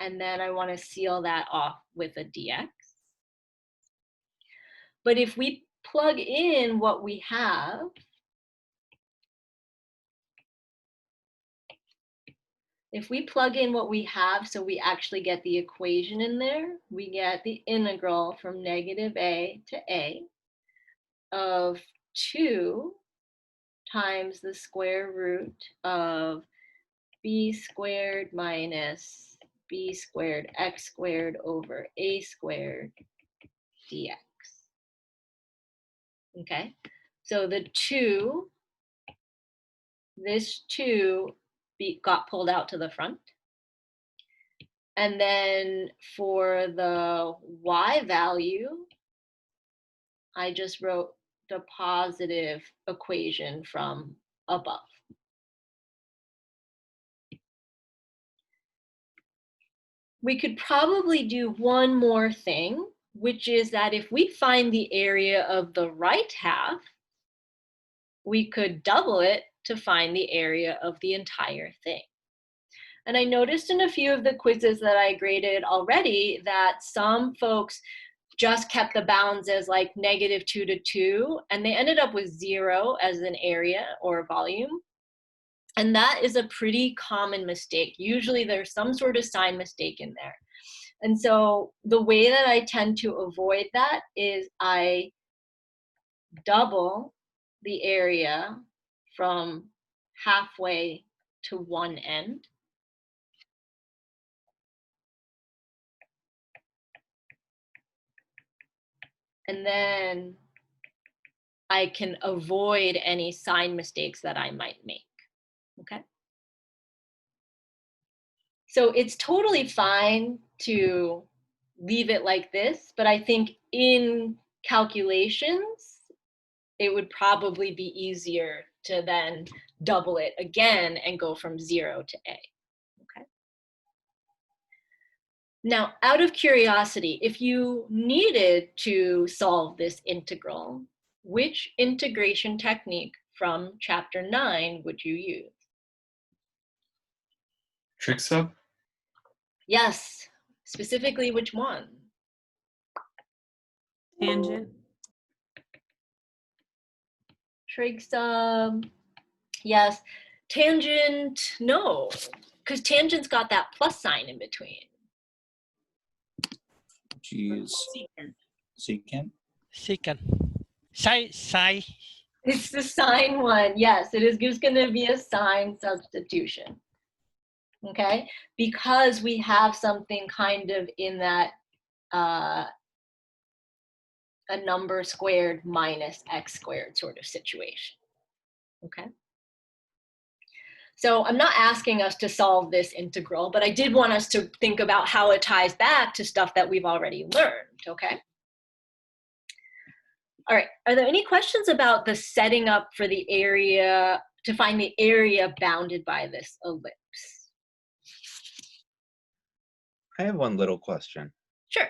and then I want to seal that off with a dx. But if we plug in what we have, so we actually get the equation in there, we get the integral from negative a to a of 2 times the square root of b squared minus b squared x squared over a squared dx. Okay, so this 2 got pulled out to the front. And then for the y value, I just wrote the positive equation from above. We could probably do one more thing, which is that if we find the area of the right half, we could double it to find the area of the entire thing. And I noticed in a few of the quizzes that I graded already that some folks just kept the bounds as like -2 to 2, and they ended up with 0 as an area or volume. And that is a pretty common mistake. Usually there's some sort of sign mistake in there. And so the way that I tend to avoid that is I double the area from halfway to one end. And then I can avoid any sign mistakes that I might make, okay? So it's totally fine to leave it like this, but I think in calculations, it would probably be easier to then double it again and go from 0 to a, okay? Now, out of curiosity, if you needed to solve this integral, which integration technique from chapter 9 would you use? Trig sub? Yes, specifically which one? Tangent. Trig sub, yes. Tangent, no, because tangent's got that plus sign in between. Would you use secant? Second. Side. It's the sign one. Yes, it is just going to be a sign substitution. Okay, because we have something kind of in that a number squared minus x squared sort of situation. okay? So I'm not asking us to solve this integral, but I did want us to think about how it ties back to stuff that we've already learned, okay? All right, are there any questions about the setting up for the area, to find the area bounded by this ellipse? I have one little question. Sure.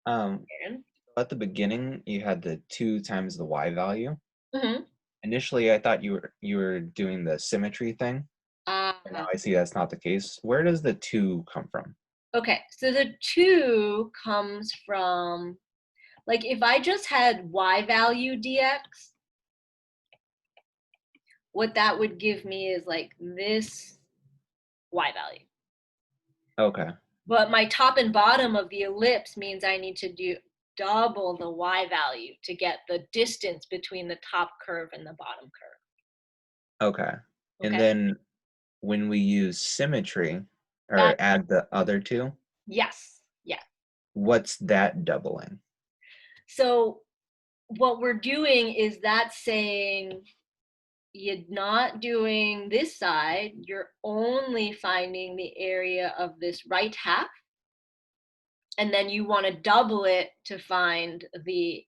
At the beginning, you had the 2 times the y value. Mm-hmm. Initially, I thought you were doing the symmetry thing. But now I see that's not the case. Where does the 2 come from? Okay, so the 2 comes from, like, if I just had y value dx, what that would give me is like this y value. Okay. But my top and bottom of the ellipse means I need to do double the y value to get the distance between the top curve and the bottom curve. Okay. And Okay? then when we use symmetry or That, add the other 2, yes, yeah. what's that doubling? So what we're doing is that's saying you're not doing this side, you're only finding the area of this right half, and then you want to double it to find the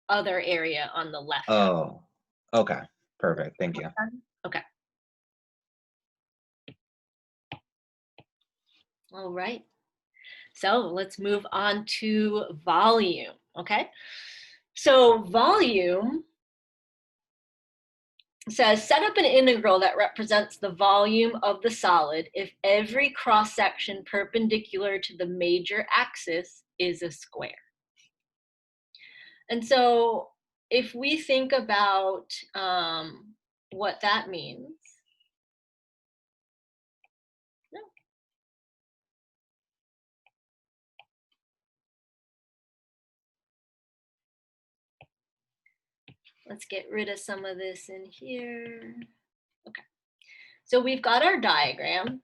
other area on the left half. Oh, okay. Perfect. Thank you. Okay. All right. So let's move on to volume, okay? So volume says set up an integral that represents the volume of the solid if every cross-section perpendicular to the major axis is a square. And so if we think about what that means, let's get rid of some of this in here. Okay, so we've got our diagram.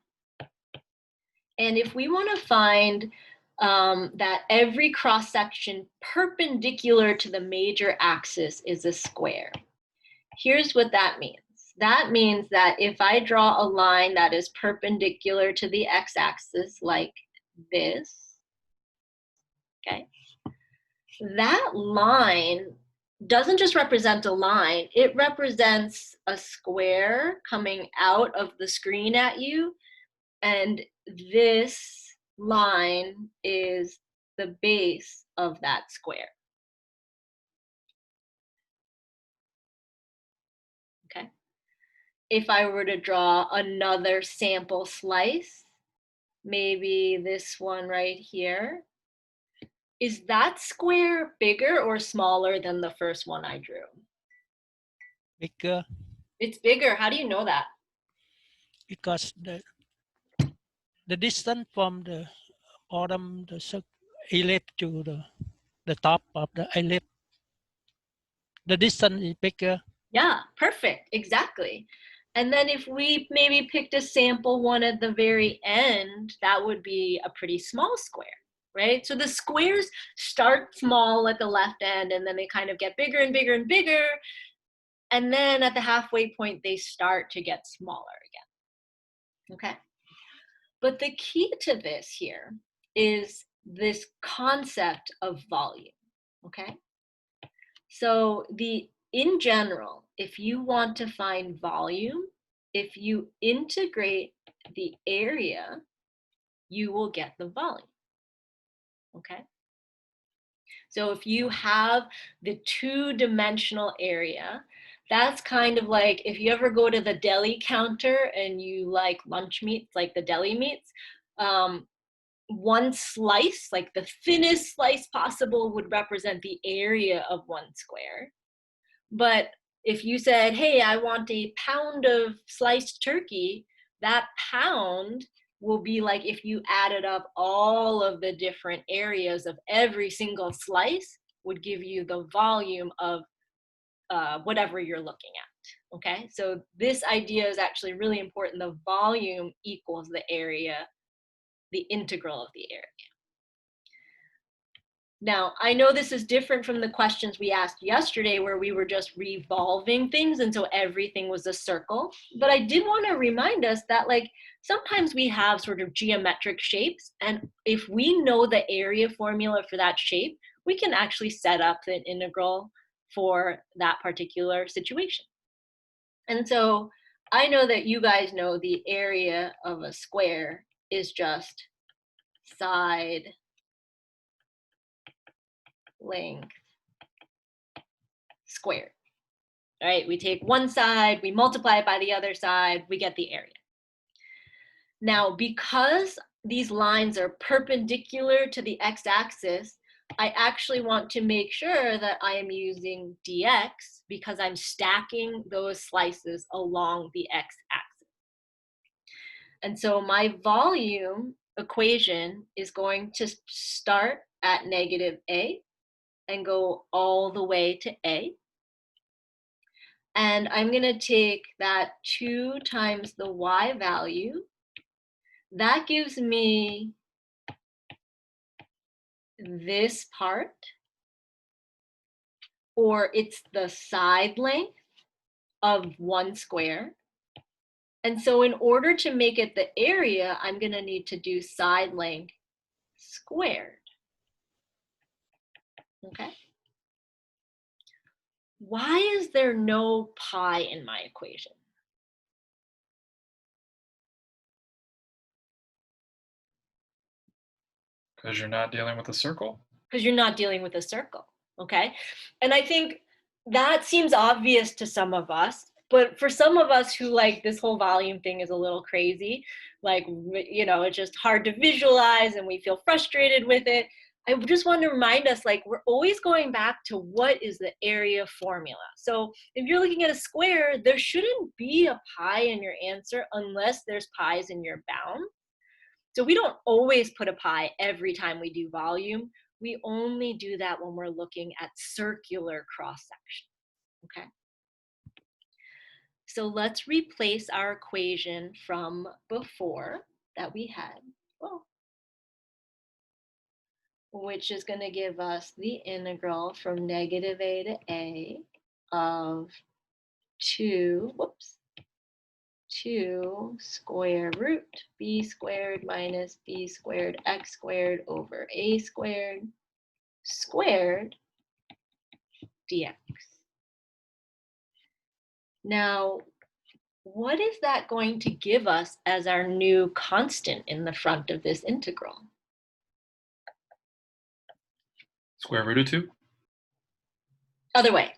And if we want to find that every cross-section perpendicular to the major axis is a square, here's what that means. That means that if I draw a line that is perpendicular to the x-axis like this, okay, that line doesn't just represent a line, it represents a square coming out of the screen at you, and this line is the base of that square. Okay. If I were to draw another sample slice, maybe this one right here, is that square bigger or smaller than the first one I drew? Bigger, It's bigger. How do you know that? because the distance from the bottom the ellipse to the top of the ellipse, the distance is bigger. Yeah, perfect. Exactly. And then if we maybe picked a sample one at the very end, that would be a pretty small square, right? So the squares start small at the left end, and then they kind of get bigger and bigger and bigger. And then at the halfway point, they start to get smaller again. Okay. But the key to this here is this concept of volume. Okay. So in general, if you want to find volume, if you integrate the area, you will get the volume. Okay. So if you have the 2-dimensional area, that's kind of like if you ever go to the deli counter and you like lunch meats, like the deli meats, one slice, like the thinnest slice possible, would represent the area of one square. But if you said, hey, I want a pound of sliced turkey, that pound will be like if you added up all of the different areas of every single slice, would give you the volume of whatever you're looking at. Okay, so this idea is actually really important. The volume equals the area, the integral of the area. Now, I know this is different from the questions we asked yesterday where we were just revolving things and so everything was a circle, but I did want to remind us that like sometimes we have sort of geometric shapes, and if we know the area formula for that shape, we can actually set up an integral for that particular situation. And so I know that you guys know the area of a square is just side length squared. All right, we take one side, we multiply it by the other side, we get the area. Now, because these lines are perpendicular to the x-axis, I actually want to make sure that I am using dx because I'm stacking those slices along the x-axis. And so my volume equation is going to start at negative a and go all the way to a. And I'm going to take that 2 times the y value. That gives me this part, or it's the side length of one square. And so in order to make it the area, I'm going to need to do side length squared. Okay. Why is there no pi in my equation? Because you're not dealing with a circle. Because you're not dealing with a circle, okay? And I think that seems obvious to some of us, but for some of us who like this whole volume thing is a little crazy, like, you know, it's just hard to visualize and we feel frustrated with it. I just want to remind us, like, we're always going back to what is the area formula. So if you're looking at a square, there shouldn't be a pi in your answer unless there's pi's in your bound. So we don't always put a pi every time we do volume. We only do that when we're looking at circular cross-section, okay? So let's replace our equation from before that we had, which is going to give us the integral from negative a to a of 2 square root b squared minus b squared x squared over a squared squared dx. Now, what is that going to give us as our new constant in the front of this integral? Square root of 2? Other way.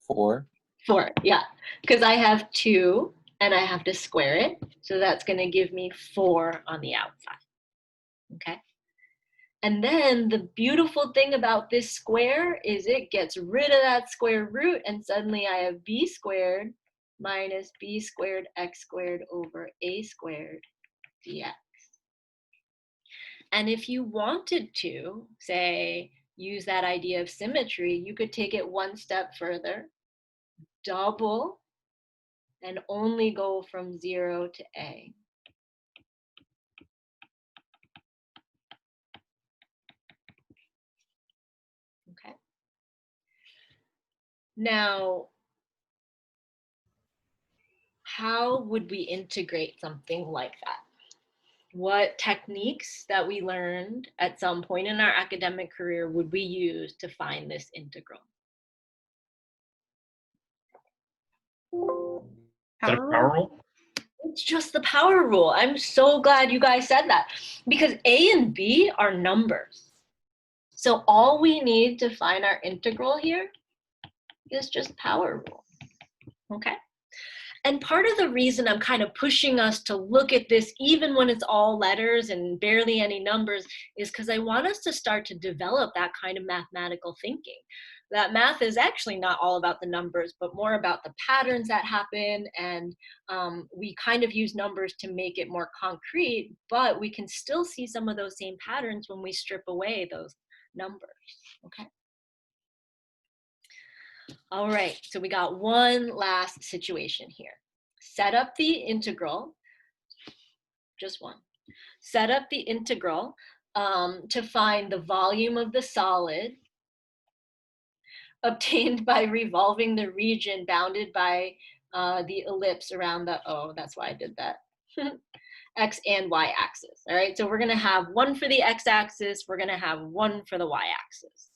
4. 4, yeah. Because I have 2 and I have to square it. So that's going to give me 4 on the outside. Okay. And then the beautiful thing about this square is it gets rid of that square root, and suddenly I have b squared minus b squared x squared over a squared dx. And if you wanted to, say, use that idea of symmetry, you could take it one step further, double, and only go from 0 to a. Okay. Now, how would we integrate something like that? What techniques that we learned at some point in our academic career would we use to find this integral? Is that a power rule? It's just the power rule. I'm so glad you guys said that, because a and b are numbers. So all we need to find our integral here is just power rule, okay? And part of the reason I'm kind of pushing us to look at this, even when it's all letters and barely any numbers, is because I want us to start to develop that kind of mathematical thinking. That math is actually not all about the numbers, but more about the patterns that happen. And we kind of use numbers to make it more concrete, but we can still see some of those same patterns when we strip away those numbers, okay? All right, so we got one last situation here. Set up the integral, just one. Set up the integral to find the volume of the solid obtained by revolving the region bounded by the ellipse around the, oh, that's why I did that, X and Y axis. All right, so we're gonna have one for the X axis, we're gonna have one for the Y axis.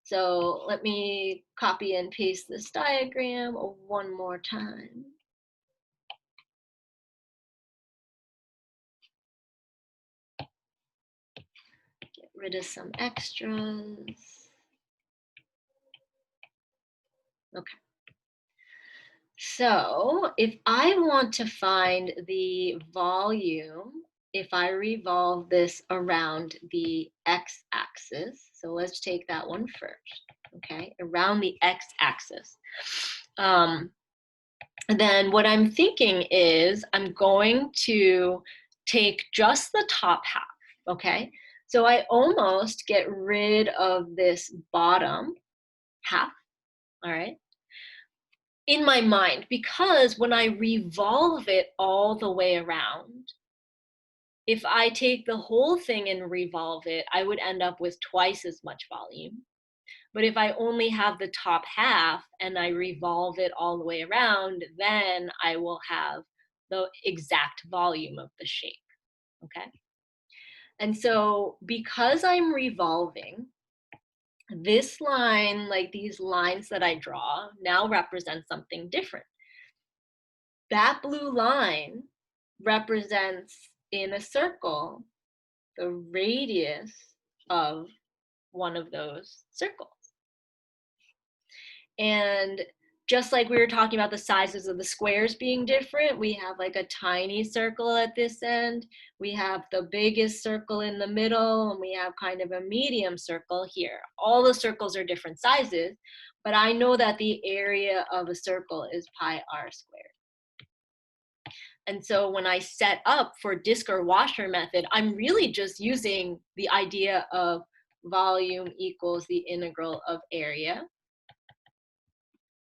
So let me copy and paste this diagram one more time. Get rid of some extras. Okay. So if I want to find the volume, if I revolve this around the x-axis, so let's take that one first, okay, around the x-axis. Then what I'm thinking is I'm going to take just the top half, okay? So I almost get rid of this bottom half, all right? In my mind, because when I revolve it all the way around, if I take the whole thing and revolve it, I would end up with twice as much volume. But if I only have the top half and I revolve it all the way around, then I will have the exact volume of the shape, okay? And so because I'm revolving, this line, like these lines that I draw, now represent something different. That blue line represents in a circle the radius of one of those circles. And just like we were talking about the sizes of the squares being different, we have like a tiny circle at this end, we have the biggest circle in the middle, and we have kind of a medium circle here. All the circles are different sizes, but I know that the area of a circle is pi r squared. And so when I set up for disk or washer method, I'm really just using the idea of volume equals the integral of area.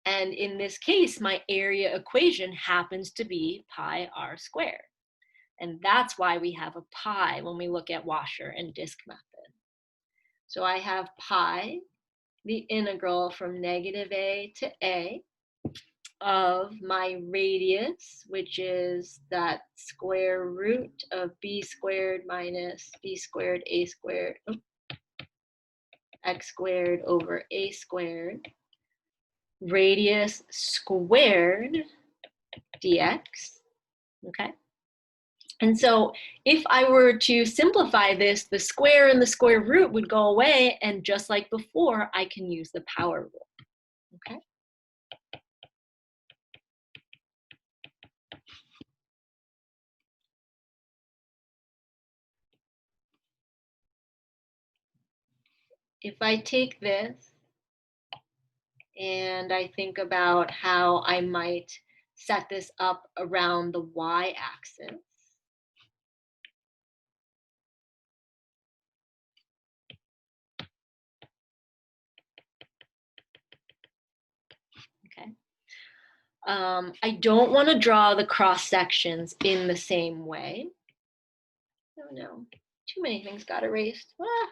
And in this case, my area equation happens to be pi r squared. And that's why we have a pi when we look at washer and disk method. So I have pi, the integral from negative a to a, of my radius, which is that square root of b squared minus b squared a squared, x squared over a squared, radius squared dx, okay? And so if I were to simplify this, the square and the square root would go away, and just like before, I can use the power rule, okay? If I take this and I think about how I might set this up around the y-axis, okay. I don't want to draw the cross sections in the same way. Oh no, too many things got erased. Ah.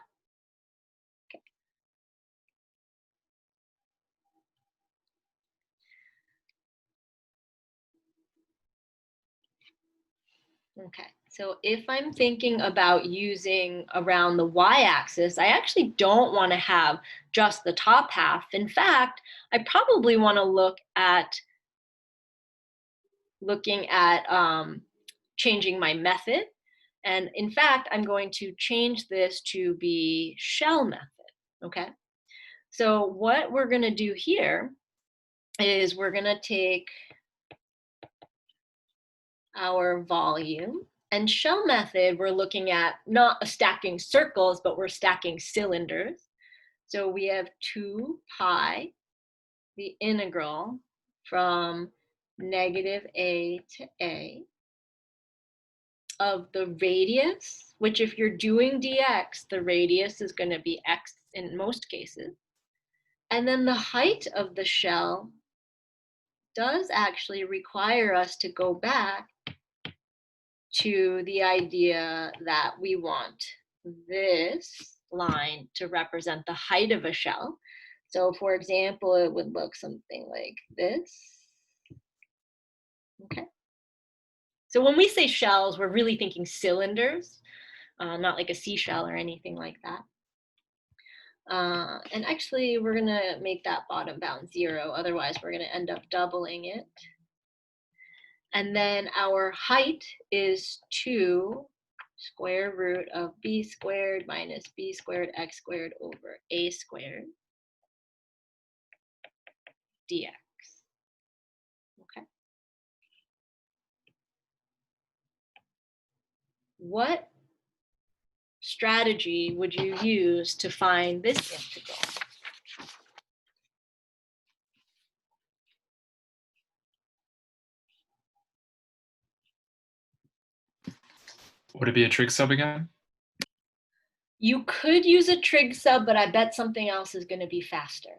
Okay, so if I'm thinking about using around the y-axis, I actually don't want to have just the top half. In fact, I probably want to look at changing my method. And in fact, I'm going to change this to be shell method, okay? So what we're going to do here is we're going to take our volume, and shell method, we're looking at not stacking circles, but we're stacking cylinders. So we have 2 pi, the integral from negative a to a, of the radius, which if you're doing dx, the radius is going to be x in most cases. And then the height of the shell does actually require us to go back to the idea that we want this line to represent the height of a shell. So for example, it would look something like this. Okay. So when we say shells, we're really thinking cylinders, not like a seashell or anything like that. And actually, we're going to make that bottom bound 0. Otherwise, we're going to end up doubling it. And then our height is 2 square root of b squared minus b squared x squared over a squared dx. Okay. What strategy would you use to find this integral? Would it be a trig sub again? You could use a trig sub, but I bet something else is going to be faster.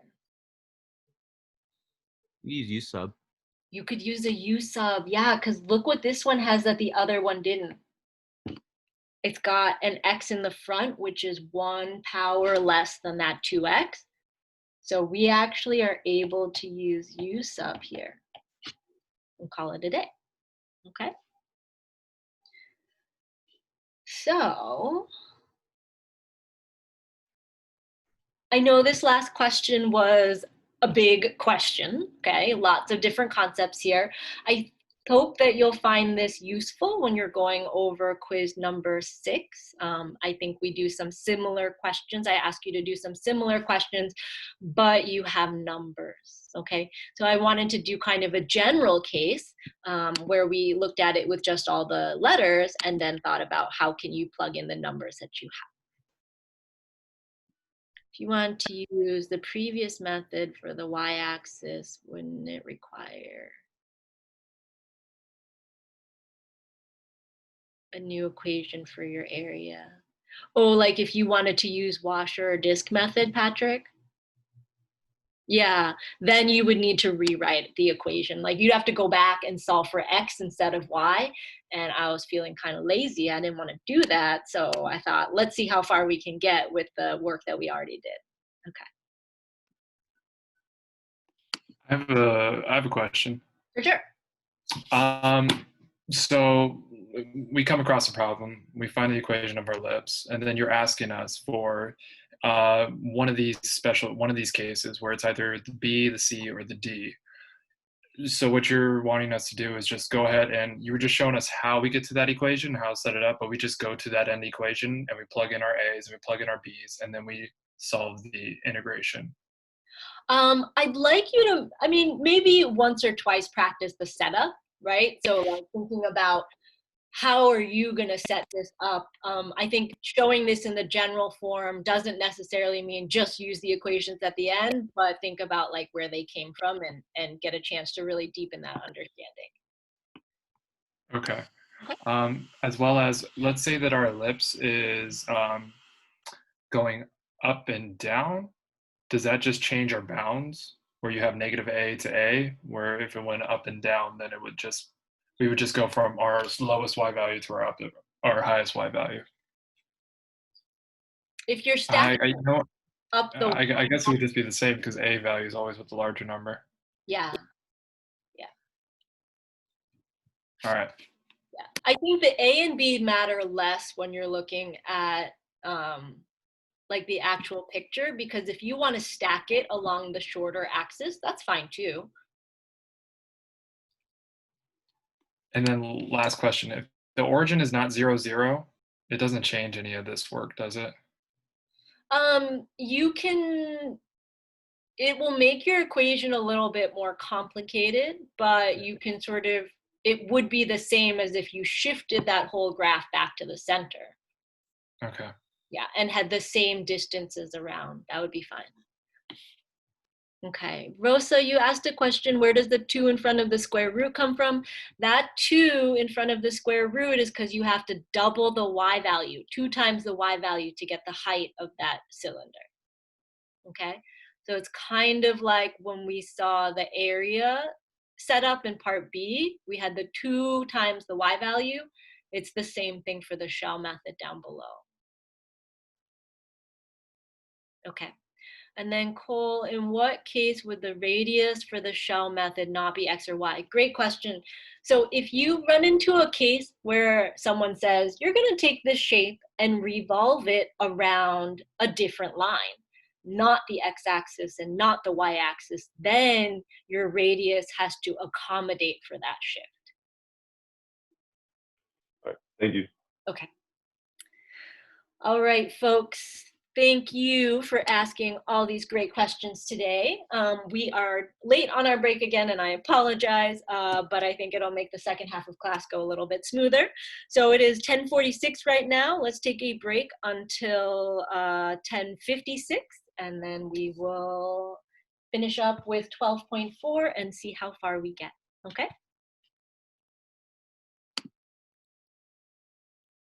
Use U sub. You could use a U sub, yeah, because look what this one has that the other one didn't. It's got an x in the front, which is 1 power less than that 2x. So we actually are able to use U sub here and call it a day, okay? So I know this last question was a big question, okay? Lots of different concepts here. I hope that you'll find this useful when you're going over quiz number 6. I think we do some similar questions. I ask you to do some similar questions, but you have numbers, okay? So I wanted to do kind of a general case where we looked at it with just all the letters and then thought about how can you plug in the numbers that you have. If you want to use the previous method for the y-axis, wouldn't it require a new equation for your area? Oh, like if you wanted to use washer or disk method, Patrick? Yeah, then you would need to rewrite the equation. Like you'd have to go back and solve for x instead of y. And I was feeling kind of lazy. I didn't want to do that. So I thought, let's see how far we can get with the work that we already did. Okay. I have a question. For sure. So we come across a problem, we find the equation of our ellipse, and then you're asking us for one of these cases where it's either the B, the C, or the D. So what you're wanting us to do is just go ahead and you were just showing us how we get to that equation, how to set it up, but we just go to that end equation and we plug in our A's and we plug in our B's and then we solve the integration. I'd like you to, I mean, maybe once or twice practice the setup, right? So like thinking about how are you going to set this up? I think showing this in the general form doesn't necessarily mean just use the equations at the end, but think about like where they came from and get a chance to really deepen that understanding. Okay. As well as, let's say that our ellipse is going up and down. Does that just change our bounds where you have negative a to a, where if it went up and down, then we would just go from our lowest y value to our highest y value? If you're stacking up the I guess it would just be the same because a value is always with the larger number. Yeah. All right. Yeah, I think the A and B matter less when you're looking at like the actual picture, because if you want to stack it along the shorter axis, that's fine too. And then last question, if the origin is not 0, 0, it doesn't change any of this work, does it? It will make your equation a little bit more complicated, but you can sort of, it would be the same as if you shifted that whole graph back to the center. Okay. Yeah, and had the same distances around. That would be fine. Okay, Rosa, you asked a question, where does the 2 in front of the square root come from? That 2 in front of the square root is because you have to double the y value, 2 times the y value to get the height of that cylinder. Okay, so it's kind of like when we saw the area set up in part B, we had the 2 times the y value, It's the same thing for the shell method down below. Okay. And then Cole, in what case would the radius for the shell method not be X or Y? Great question. So if you run into a case where someone says, you're going to take this shape and revolve it around a different line, not the X-axis and not the Y-axis, then your radius has to accommodate for that shift. All right, thank you. Okay. All right, folks. Thank you for asking all these great questions today. We are late on our break again, and I apologize, but I think it'll make the second half of class go a little bit smoother. So it is 10:46 right now. Let's take a break until 10:56, and then we will finish up with 12.4 and see how far we get, okay?